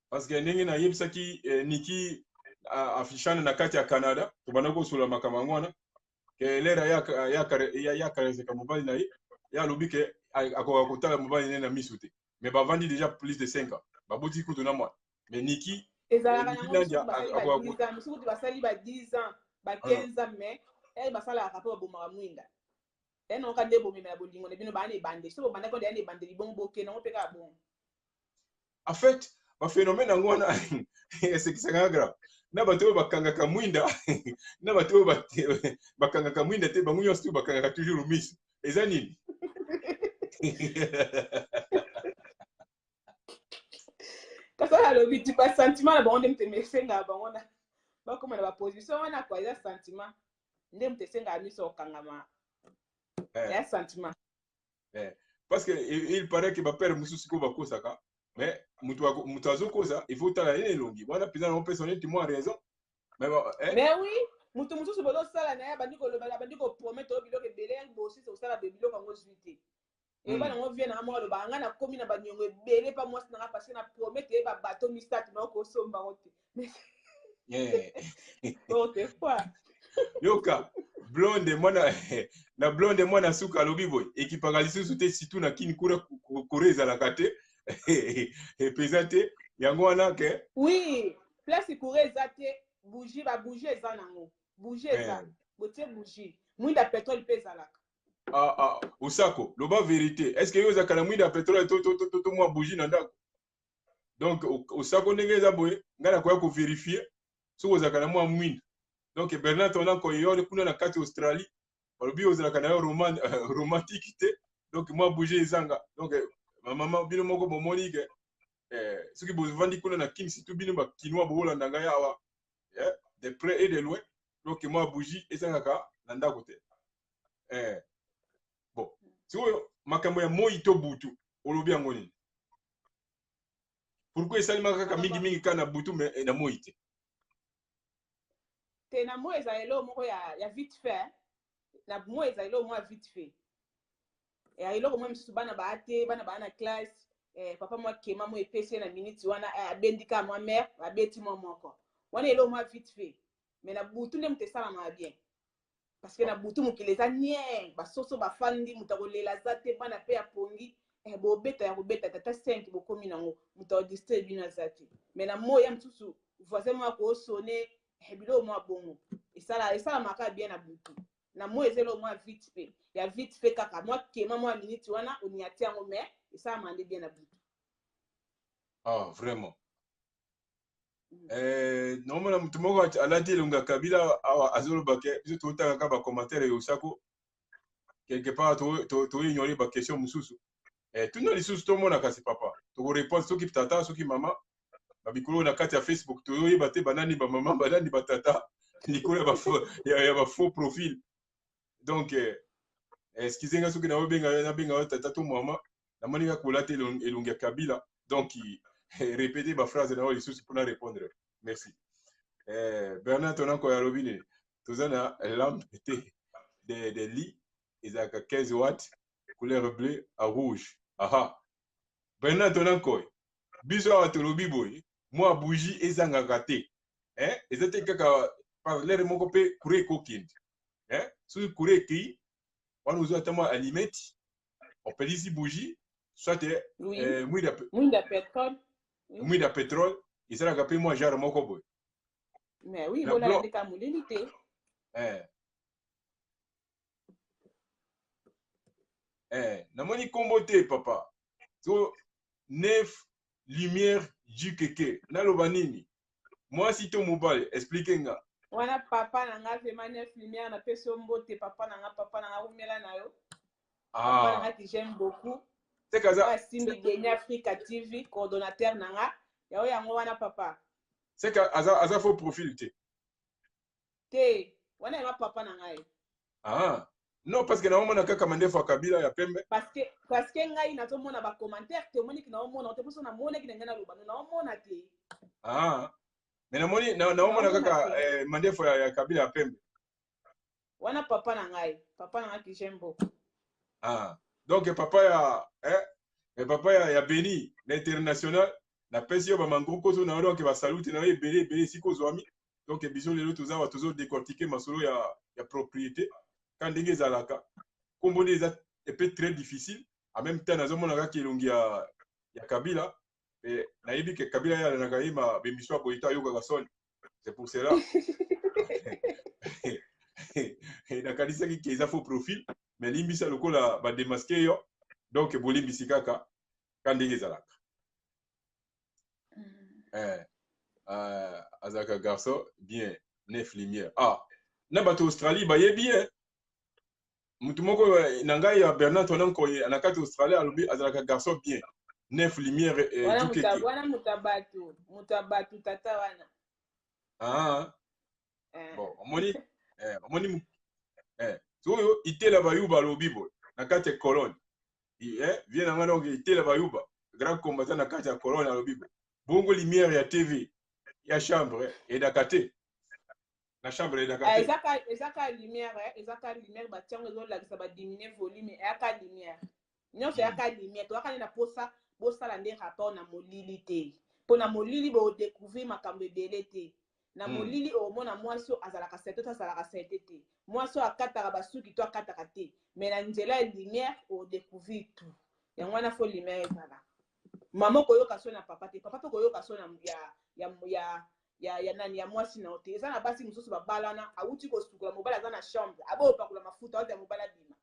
parce que ndenge nayebisaki Niki afishana na kati ya Canada tobanda kosola makambo yango wana ke lera ya kareseka mobali na ye ya alobi ke akoka kotala mobali ne na miso te mais bavandi déjà plus de 5 ans baboti kutu na mwana mais Niki ezalaka nango misuku te basali ba 10 ans ba 15 ans mais basalaka mpe babomaka mwinda enoka nde bomemela bolingo na bino bana ebande so bobandaki onde yana ebandeli bongo bokende yango mpe kaka bongo en fait baphénomène yango wana esekisaka grave na bato oyo bakangaka mwinda na bato oyo bakangaka mwinda te bango nyonso bakangaka toujours miso eza nini kasi oyo alobi ti basentiment na bango nde moto esengaka bango na bakoma na baposition wana kwa eza sentiment nde moto esengaka miso okangama ya sentiment parce que il paraît que bapere mosusu sikoyo bakosaka mais mutu azokosa il faut tala ye elongi wana mpenza nango mpe soneti mwa raison mais oui mutu mosusu bozosala na ye bandi koloba bandi kopromete oyo biloko ebele bosisi osala biloko yango zwi te eba nango vie nanga moko alobaka nga nakomi na baniongo ebele mpa mwasi nanga parce na promete ye babato misato naokosomba ngo te fois yoka blonde mwana suka alobi boye ekipaka lisusu te situ na kini kuna kore ezalaka te epeza te yango wana ke oui place kure eza te bougie babougie eza nango bougie eza botie bougie mwinda petrole mpe ezalaka osako loba vérité est ce que yo ozalaka na mwinda ya petrole to mwa bougie na ndako donc osako ndenge eza boye ngai nakoya koverifie soki ozalaka na mwa mwinda donc Bernard tonanko yo kuna na kati Australie balobi ozalaka na yo romantique te donc mwa bougie ezanga donc mama bino moko bomoni ke soki bovandi kuna na kini situ bino bakinois boolanda ngai awa de près et de loin donc mwa bougie ezangaka na ndako te bon sikoyo makambo ya moi to butu olobi yango nini pourquoi esalimaka kaka mingimingi kaka na butu me na moi te na moi eza eloko moko ya vite fait na moi eza eloko moko ya vite fait eloko moko misusu bana baa te bana baa na classe papa mwa kema mo epesi ye na miniti wana abendika mwa mare abeti mwa moko wana eloko mwa vite fait mais na butu nde moto esalamaka bien parce que na butu mokili eza nie basoso bafandi moto akolela aza te bana mpe ya pongi bobeta ya kobeta tata 5 bokomi nango moto akodistre bino aza te mais na moya mosusu voisin moko akoosone biloko mwa bongo esalamaka bien na butu na moi eza eloko mwa vite fait ya vite fait kaka mwa kema mwa miniti wana oniati yango mais esalama nde bien na butu vraiment nomona motu moko alati elonga kabila awa azolobake biso totangaka bacommentaire yosako quelque part toignore baquestion mosusu tuna lisusu tomona kasi papa tokorépondre soki tata soki mama babikolo na kati ya Facebook toyoyeba te banani bamama banani batata likolo ya bafaux profil donc excusez nga soki nabenga yo tata to mama namoni kaka kolata elongi ya kabila donc répéter baphrase na yo lisusu mpona répondre merci Bernard tonanko ya lobi nini toza na lampe te de lit ezalaka 15 watts couleur bleu à rouge. Aha. Bernard Tonankoy. Biso awa tolobi boye. Moi bougie ezangaka te. Eza te kaka par l'air moko pe courant kokindi. Soki courant ekei wana ozwa ata mwa allumette opelisi bougie soit mwinda pétrole. Mwinda pétrole ezalaka pe mwa genre moko boye. Mais oui, voilà la ndeka moleli te. Namoni kombo te papa. So Nef Lumière du Keke. Naloba nini? Moi si to mobile expliquez nga. Wana papa nanga vraiment Nef Lumière na peso mbote papa nanga umela na yo. Papa nanga qui j'aime beaucoup. C'est kaza. Simbi Gagné Africa TV coordonnateur nanga. Yao yango wana papa. C'est que aza faux profil te. Te wana yanga papa nanga ye. Ah. Non, parce que naomona kaka mandefu ya Kabila ya pembe. Parce que ngai nazomona ba commentaire te moni ki naomona te poso na mona ki ngana lobano naomona te. Ah. Mais naomona kaka mandefu ya Kabila ya pembe. Wana papa na ngai ki j'aime beaucoup. Ah. Donc papa ya Beni l'international na pesi yo ba mangoko zo na donc ba salute na ye belé siko zoami. Donc biso lelo tozawa tozo décortiquer masolo ya propriété. Quand ndenge ezalaka kombo eza peut très difficile en même temps nazomona kaka elongi ya Kabila et nayebi ke Kabila ya na kaima bemiswa ko ita yoka gasoni. C'est pour cela et na kanisa ki eza faux profil mais limbisa lokola ba démasquer yo donc bolimbisi kaka quand ndenge ezalaka. Azaka garçon bien Nef Lumière. Ah na bato Australie ba yebi mutu moko na ngai ya Bernard Tonankoy na kati Australie alobi azalaka garçon bien Nef Lumière du Keke. Wana mutabatu tata wana. Ah. Bon, omoni so itela bayuba lobi bo na kati ya colonne. Vient na donc itela bayuba grand combattant na kati ya colonne alobi bo. Bongo Lumière ya TV ya chambre et dakate. La chambre est d'accord. Ezaka lumière batiango zo la ça va diminuer volume et aka lumière. Non c'est aka lumière to aka na posa la nde rapport na molili te. Po na molili bo découvrir makambo ebele te. Na molili o mona mwaso azalaka sete to azalaka sete te. Mwaso akataka basuki to akataka te. Mais na nzela ya lumière o découvrir tout. Yango na fo lumière ezala. Maman koyoka so na papa te. Papa to koyoka so na ya nani ya mwasi na ote eza na basi mususu babalana awuti ko sukula mobala za na chambre abo pakula mafuta ote mobala bima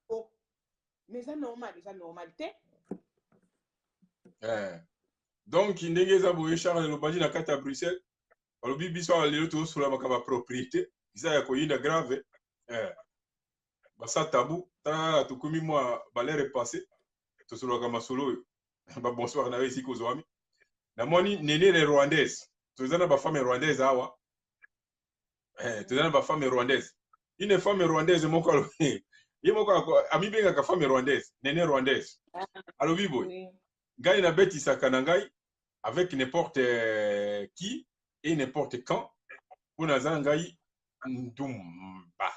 mais ça normal te donc ndenge eza boye Charles Lobadi na kati ya Bruxelles alobi biso lelo to sula makaba propriété isa ya koyinda grave basa tabu ta tukumi mwa balere passé to sula kama solo ba bonsoir na wesi ko zoami na moni nene les rwandaises tozana ba femme rwandaise awa tozana ba femme rwandaise une femme rwandaise moko ye moko ami benga ka femme rwandaise nene rwandaise alobi boy ngai na beti sakana ngai avec n'importe qui et n'importe quand pour naza ngai ndumba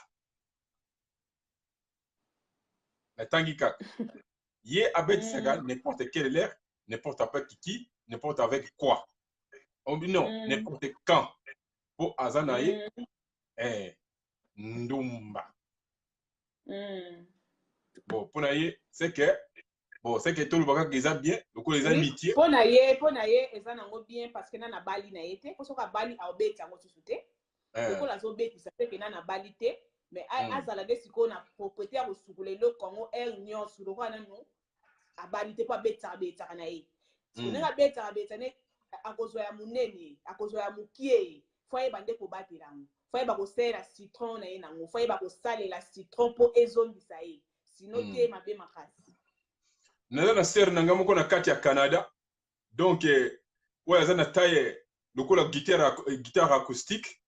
na tangi kaka ye abeti saka n'importe quelle heure n'importe avec qui n'importe avec quoi. On dit non, n'importe quand. Pour Azanaï, Ndumba. Bon, pour Naïe, c'est que tout le bagage est bien, donc les amitiés. Pour Naïe, ils bien parce que na Bali na été, pour ce que Bali a obéi à votre soutien. Donc la zobé ça fait que na Bali té, mais Azalade si qu'on a propriété au soukoulé le Congo est union sur le roi na nous a Bali té pas bête à Naïe. Si on a bête ne akozwa ya munene akozwa ya mukie foye bande ko batela ngo foye ba ko sela citron na ye nango foye ba ko salela citron po ezongisa ye sino te mabe makasi na ser nanga moko na kati ya Canada donc ouais za na taille lokola guitare acoustique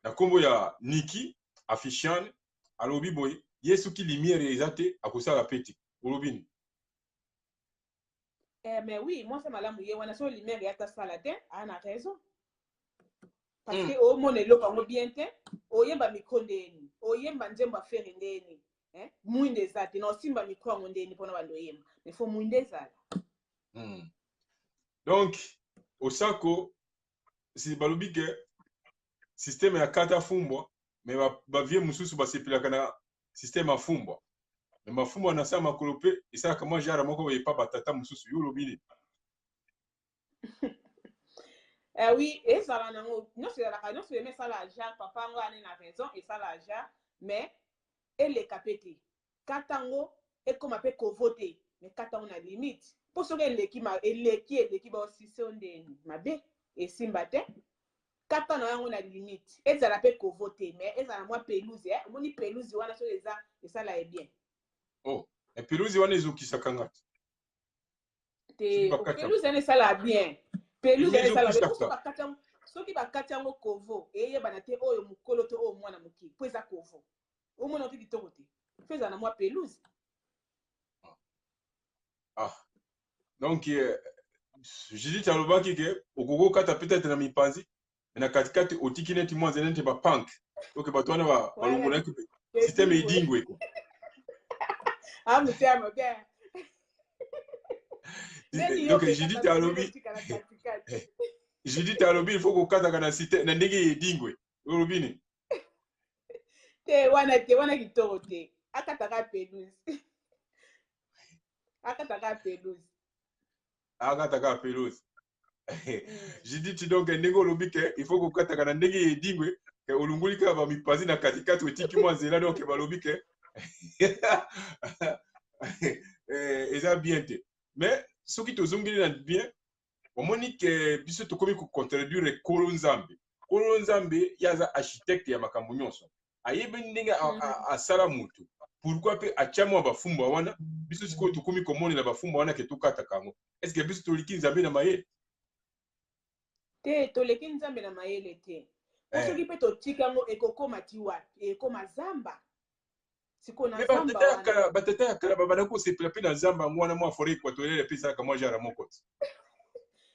na kombo ya Niki Afishan alobi boy yesu ki lumière ezate akosala peti olobini. Mais oui, moi c'est malamu ye wana so lumière ya ta salade a raison. Parce que au monde lo kango bien te, oyemba mikondeni, oyemba njemba fere ndeni. mwinde ezala te na osimba mikro yango ndeni mpona bando oyemba mais faut mwinde ezala. Donc osako si balobi ke système ya kata fumbwa mais bavie mosusu basepelaka na système ya fumbwa mais mafumbwa na sa makolo mpe esalaka mwa jara moko boye pa batata mosusu yo olobi nini? Oui, ezala nango nyonso ezalaka nyonso eme esala jare papa yango ane na raison esala jare mais eleka mpe te kata yango ekoma mpe kovo te mais kata yango na limite mpo soki eleki baosisi o ndeni mabe esimba te kata na yango na limite ezala mpe kovo te mais ezala mwa pelouse omoni pelouse wana soki eza esala ebien. Oh, pelouse wana ezokisaka ngati te pelouse wana esala bien pelouse wana esala bien soki bakati yango kovo eyebana te oyo mokolo te oyo mwana moki mpo eza kovo omona ote kitoko te mpo ezala na mwa pelouse. Donc Judith alobaki ke okokokata peut-être na mipanzi na katikati otiki neti mwa nzela neti bapank oke bato wana balongolaki système edingwe mutiama bien. Donc Judith alobi il faut kokataka na site na ndenge edingwe olobi ni te wana kitoko te akataka pelouse akataka pelouse. Judith donc ndenge olobi ke il faut kokataka na ndenge edingwe ke olungoli kaka bamipanzi na katikati otiki mwa nzela donc balobi ke eza bien te mais soki tozongeli na bien omoni ke biso tokomi kocontredire kolo nzambe ye aza architecte ya makambo nyonso ayebi ndenge asala mutu pourquoi mpe atya mwa bafumbwa wana biso sikoyo tokomi komonela bafumbwa wana ke tokataka yango est ce que biso toleki nzambe na mayele te toleki nzambe na mayele te po soki mpe totika yango ekokoma ti wapi ekoma zamba sikoyo na zamba batata ya kala babandaki kosepela mpe na zamba yango wana mwa forêt équatoriale mpe ezalaka mwa jara moko ti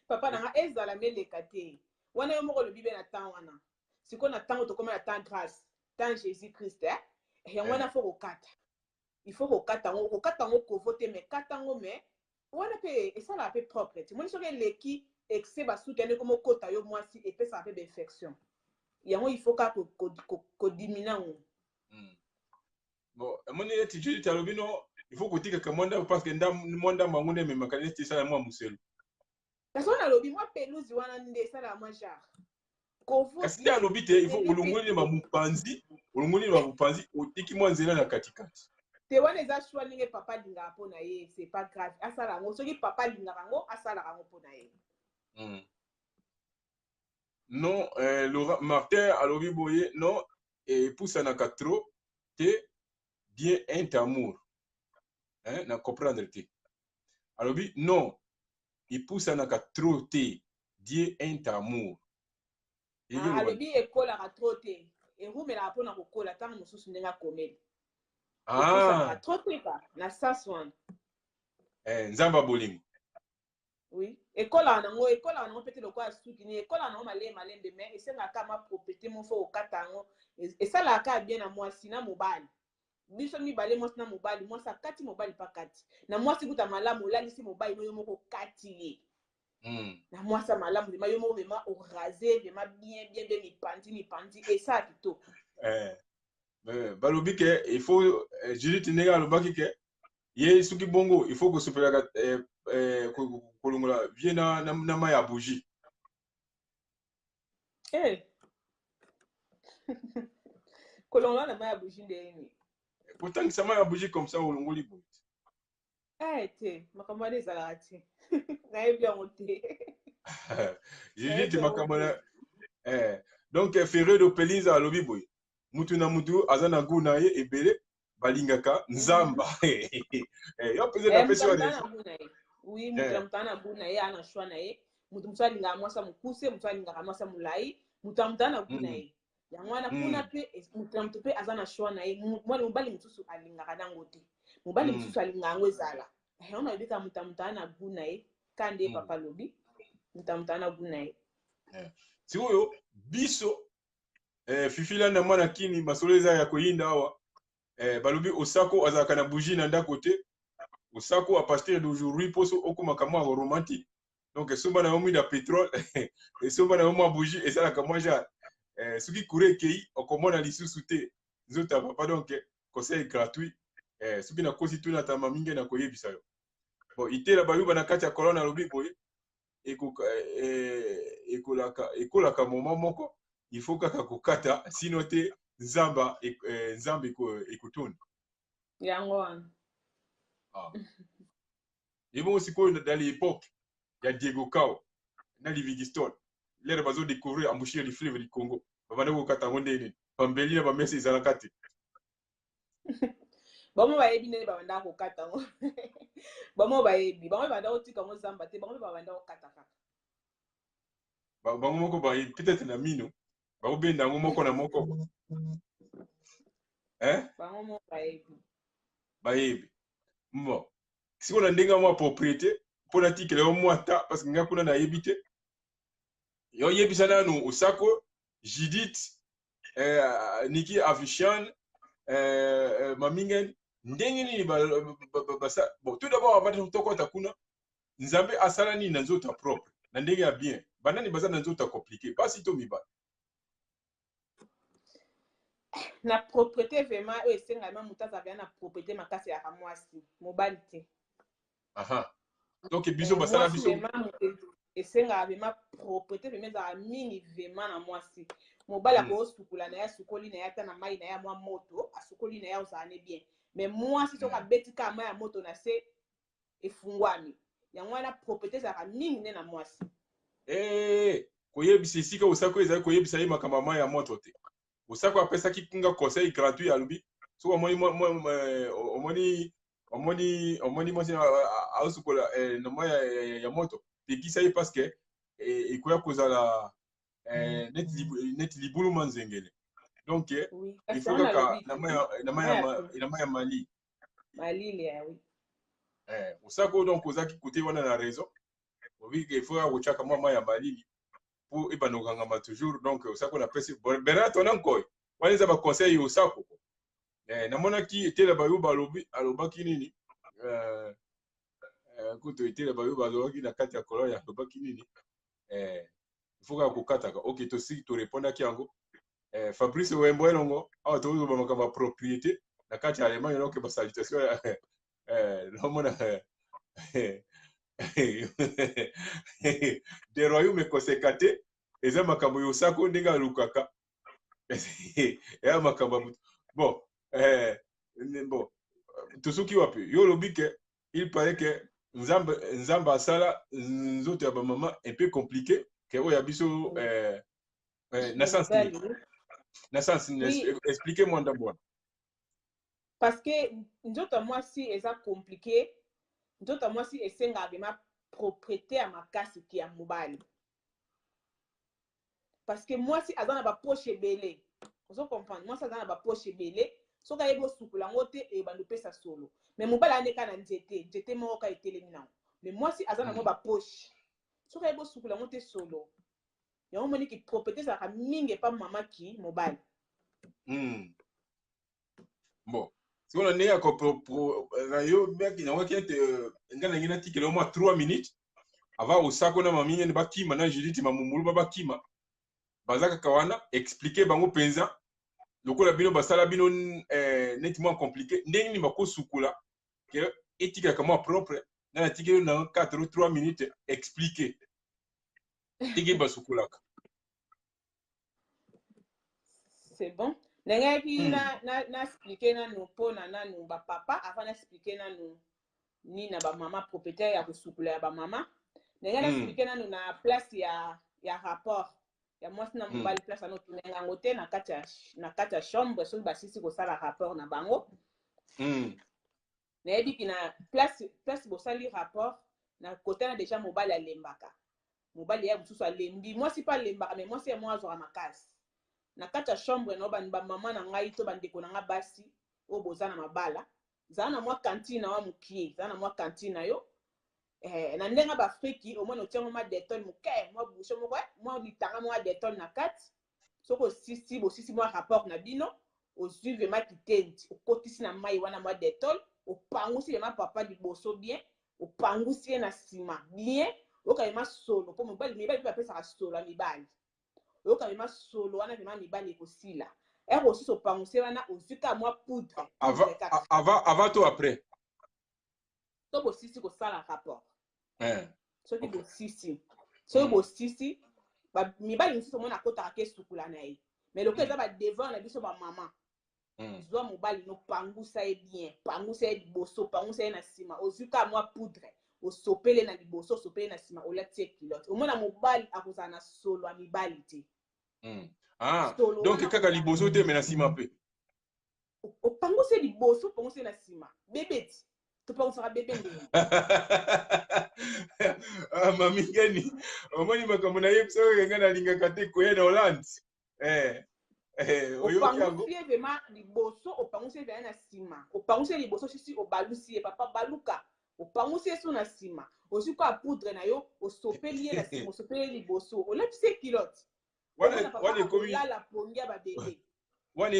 papa nanga ezala meleka te wana yo moko olobi be na temps wana sikoyo na ntango tokoma na temps grâce temps Jésus Christ yango wana fo kokata il faut kokata yango kovo te mais kata yango mais wana mpe esalaka mpe propre te moni soki eleki excès basuki ande komo kota yo mwasi epesaka mpe bainfection yango il faut kaka kodimina yango. Bon moni eti Judith alobi no il faut kotikaka mwanda parce que mwa ndambo yango nde ememaka neti esala mwa muselu kasi wana alobi mwa pelouse wana nde esala mwa jare kasi nde alobi te il faut olongoli na bamupanzi otiki mwa nzela na katikati te wana eza shwa ndenge papa alingaka mpo na ye c'est pas grave asala yango soki papa alingaka yango asalaka yango mpo na ye. Non Laurent Martin alobi boye non epusanaka trop te bien un amour na comprendre te alobi non epusanaka trop te die un amour alobi ekolaka trop te erumelaka mpona kokola ntango mosusu ndenge akomeli trop te ka na sas wana nzamba bolingo oui ekolaka nango mpe te lokola suki ni ekolaka nango malembe mais esengaka ma propriété mofo kokata yango esalaka bien na mwasi na mobali biso mibale mwasi na mobali mwasi akati mobali mpa kati na mwasi kuta malamu olalisi mobali no yo moko kati ye na mwasi malamu vema yo moko vema orase vema bien mipandi esala kitoko balobi ke il faut Judith ndenge alobaki ke ye soki bongo il faut kosopelaka kolongola vie na mai ya bougie kolongola na mai ya bougie ndeni kotangisa mai ya bougie comme ça olongoli boye te makambo wana ezalaka te nayebi yango te Judith makambo na donc Ferré de Pelinza alobi boye mutu na mutu aza na ngu na ye ebele balingaka nzamba yo peze na pesi wa oui mutu na mutu ana ngu na ye ana shwa na ye mutu mosusu alingaka mwasa mokuse mutu alingaka mwasa molai mutu na mutu ana ngu na ye yango wana kuna mpe mutu na mutu mpe aza na shwa na ye mwana mobali mosusu alingaka nango te mobali mosusu alingaka yango ezala yango nayebika mutu na mutu ana ngu na ye ka nde papa lobi mutu na mutu ana ngu na ye sikoyo biso fifila na mwana kini masolo eza ya koyinda awa balobi osako azalaka na bougie na ndako te osako à partir d'aujourd'hui poso okomaka mwa romantique donc esomba na yo mwi na pétrole esomba na yo mwa bougie ezalaka mwa genre soki courant ekei okomona lisusu te nzoto ya papa donc conseil gratuit soki nakosi tuna tama mingi nakoyebisa yo bon itela bayuba na kati ya kolona alobi boye ekolaka moment moko il faut kaka kokata sino te nzamba ekotoni yango wana et bon sikoyo dans l'époque il y a Diego Cao na Livingstone l'air bazo découvrir embouchure du fleuve du Congo babanda kokata ngo ndeni bambeli na bamesi ezalaka te bango bayebi ndeni babanda kokata ngo bango bayebi bango babanda kotika ngo zamba te bango babanda kokata kaka bango moko bayebi peut-être na mino bakobenda yango moko na moko bango moko bayebi bon siko na ndenge mwa propriété mpona tikela yo mwa ta parce que nga kuna nayebi te yo yebisa nanu osako Judith Niki Avishan mamingen ndenge nini bon tout d'abord avant tokota kuna nzambe asala nini na nzoto propre na ndenge ya bien banani baza na nzoto compliqué basi to mibala na propriété vraiment oyo esengama moto azala na propriété makasi ya mwasi mobali te donc biso basala biso esengaka vraiment propriété vraiment ezala mingi vraiment na mwasi mobali akosukula na ye asukoli na ye ata na mai na ye mwa moto asukoli na ye ozala ne bien mais mwasi soki abetika mai ya moto na se efungwami yango wana propriété ezalaka mingi nde na mwasi koyebisa esika osako ezali koyebisa ye makambo ya mai ya moto te osako apesaki kunga conseil gratuit alobi soki omoni mwasi aosukola na mai ya moto pekisa ye parce que ekoya kozala neti libuluma nzengele donc il faut kaka na mai ya malili osako donc ozaki kote wana na raison obi il faut kotiaka mwa mai ya malili pour ebana kokangama toujours donc osako napesi bernard tona nkoy wana eza baconseil osako namonaki etela bayuba alobaki nini kuto etela bayuba alobaki na kati ya kolona alobaki nini il faut kaka kokataka ok tosi torépondaki yango Fabrice Wembo elongo awa tozoba makambo ya propriété na kati ya Allemagne donc basalutation naomona de royaume ekoseka te eza makambo yosako ndenge alukaka eya makambo bon tosuki wapi yo olobi ke il paraît que nzambe asala nzoto ya bamama un peu compliqué ke oyo ya biso na sens expliquez moi d'abord parce que nzoto ya mwasi eza compliqué nzoto ya mwasi esengaka vraiment propriété ya makasi ki ya mobali parce que mwasi aza na bapoche ebele ozo comprendre mwasi aza na bapoche ebele soki ayebi osukula yango te ebanda opesa solo mais mobali aneka na nzete moko ka etelemi nango mais mwasi aza na mwa bapoche soki ayebi osukula yango te solo yango moniki propriété ezalaka mingi epa mama ki mobali bon sikoyo na ndenge ya yo baki nangwaki ete nga na ngi natikela mwa 3 minutes avant osako na mamingeni bakima na Judith mamumulu bakima baza kaka wana expliquer bango mpenza lokola bino basala bino neti mwa compliqué ndenge nini bakosukula ke etikaka mwa propre na natikeli na 4 ou 3 minutes expliquer tiki basukulaka c'est bon ndenge na expliquer nanu mpona nanu bapapa avant na expliquer nanu ni na bamama propriétaire ya kosukula ya bamama ndenge na expliquer nanu na place ya rapport ya mwasi na mobali place anotunenga yango te na kati ya chambre soki basisi kosala rapport na bango nayebiki na place bosali rapport na kote na deja mobali alembaka mobali ya mosusu alembi mwasi mpe alembaka me mwasi ya mwa azwaka makasi na kati ya chambre na bamama na ngai to bandeko na nga basi oyo boza na mabala zala na mwa kantine wa mokie zala na mwa kantine na yo na ndenge baafriki omona otiango mwa detol moke mwa bouche moko mwa litanga mwa detol na kati soki bosisi mwa rapport na bino ozwi vraiment kitendi okotisi na mai wana mwa detol opangusi vraiment papa liboso bien opangusi ye na nsima bien oyoka vraiment solo mpo mibali mpe bapesaka solo ya mibali oyoka vraiment solo wana vraiment mibali ekosila ere osusi opangusi wana ozwi ka mwa poudre avant to après to bosisi kosala rapport soki bosisi mibali mosusu omona akotaka ke sukula na ye mais lokola eza badevant na biso bamama zwa mobali nopangusa ye bien pangusa ye liboso pangusa ye na nsima ozwi ka mwa poudre osopele na liboso osopele na nsima olati ye kilote omona mobali akozala na solo ya mibali te donc kaka liboso te me na nsima mpe opanguse liboso opanguse na nsima bebeti topangusaka bebe ndenge mami ngeni omoni makambo na ye biso oyo nga nalingaka te koya na Hollande opangusi ye vraiment liboso opangusi ye vraiment na nsima opangusi ye liboso sisi obalusi ye papa baluka opangusi ye so na nsima ozwi kwa poudre na yo osopeli ye na nsima osopeli ye liboso olatisi ye kilote omona papa akolala pongi ya babebe wana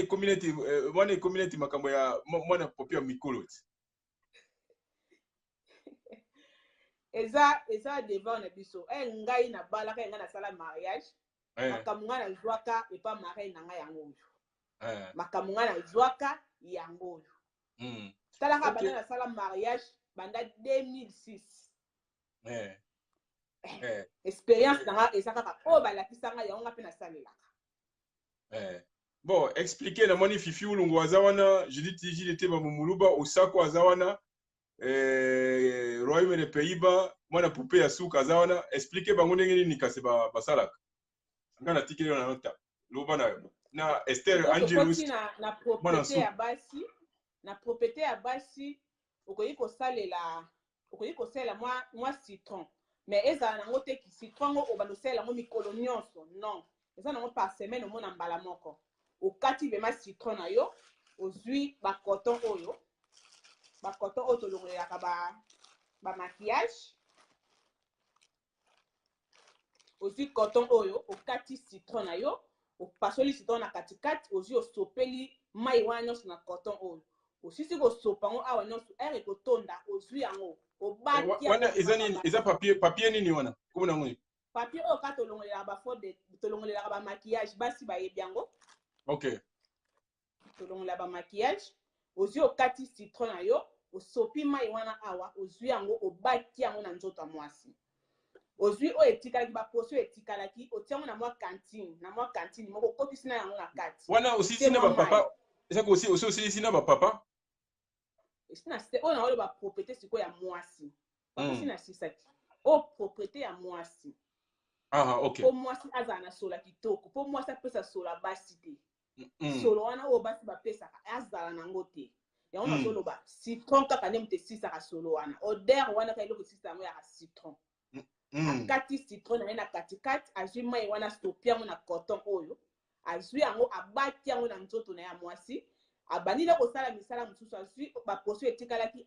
ekomi neti makambo ya mwana popi ya mikolo ti eza devant na biso ngai nabalaka ngai nasala mariage makambo ngai nazwaka epa marraine na ngai yango oyo makambo ngai nazwaka yango oyo talaka banda nasala mariage banda 2006 expérience na nga eza kaka oyo balakisa ngai yango nga mpe nasalelaka bon expliquer na moni fifi ulungu aza wana Judith Tigile te bamumuluba osako aza wana Royaume des Pays-Bas mwana poupée ya suka aza wana expliquer bango ndenge nini kasi basalaka nga natikeli na nota loba na Esther Angelus na propriété ya basi na propriété ya basi okoki kosalela mwa citron mais ezala nango te citron ngo obanda osalela yango mikolo nyonso non eza nango par semaine omona mbala moko okati vraiment citron na yo ozwi bacoton oyo tolongolelaka bamaquillage ozwi coton oyo okati citron na yo opasoli citron na katikati ozwi osopeli mai wana nyonso na coton oyo osisi kosopa yango awa nyonso ere ekotonda ozwi yango wana eza papier nini wana komona yango papier oyo kaka tolongolelaka bamaquillage basi bayebi yango ok tolongolela bamaquillage ozwi okati citron na yo osopi mai wana awa ozwi yango obaki yango na nzoto ya mwasi ozwi oyo etikalaki baposo oyo etikalaki otia yango na mwa kantine moko okotisi na yango na kati wana osisi na bapapa ezaka osilisi na bapapa oyo na oyo bapropriété sikoyo ya mwasi bakosi na sisaki oyo propriété ya mwasi mpo mwasi azala na solo ya kitoko mpo mwasi apesa solo ya basi te solo wana oyo basi bapesaka azala nango te yango nazoloba citron kaka nde moto esisaka solo wana odeur wana kaka eloko esisa yango yaka citron akati citron na ye na katikati azwi mai wana sopi yango na coton oyo azwi yango abaki yango na nzoto na ye ya mwasi abandile kosala misala mosusu azwi baposo etikalaki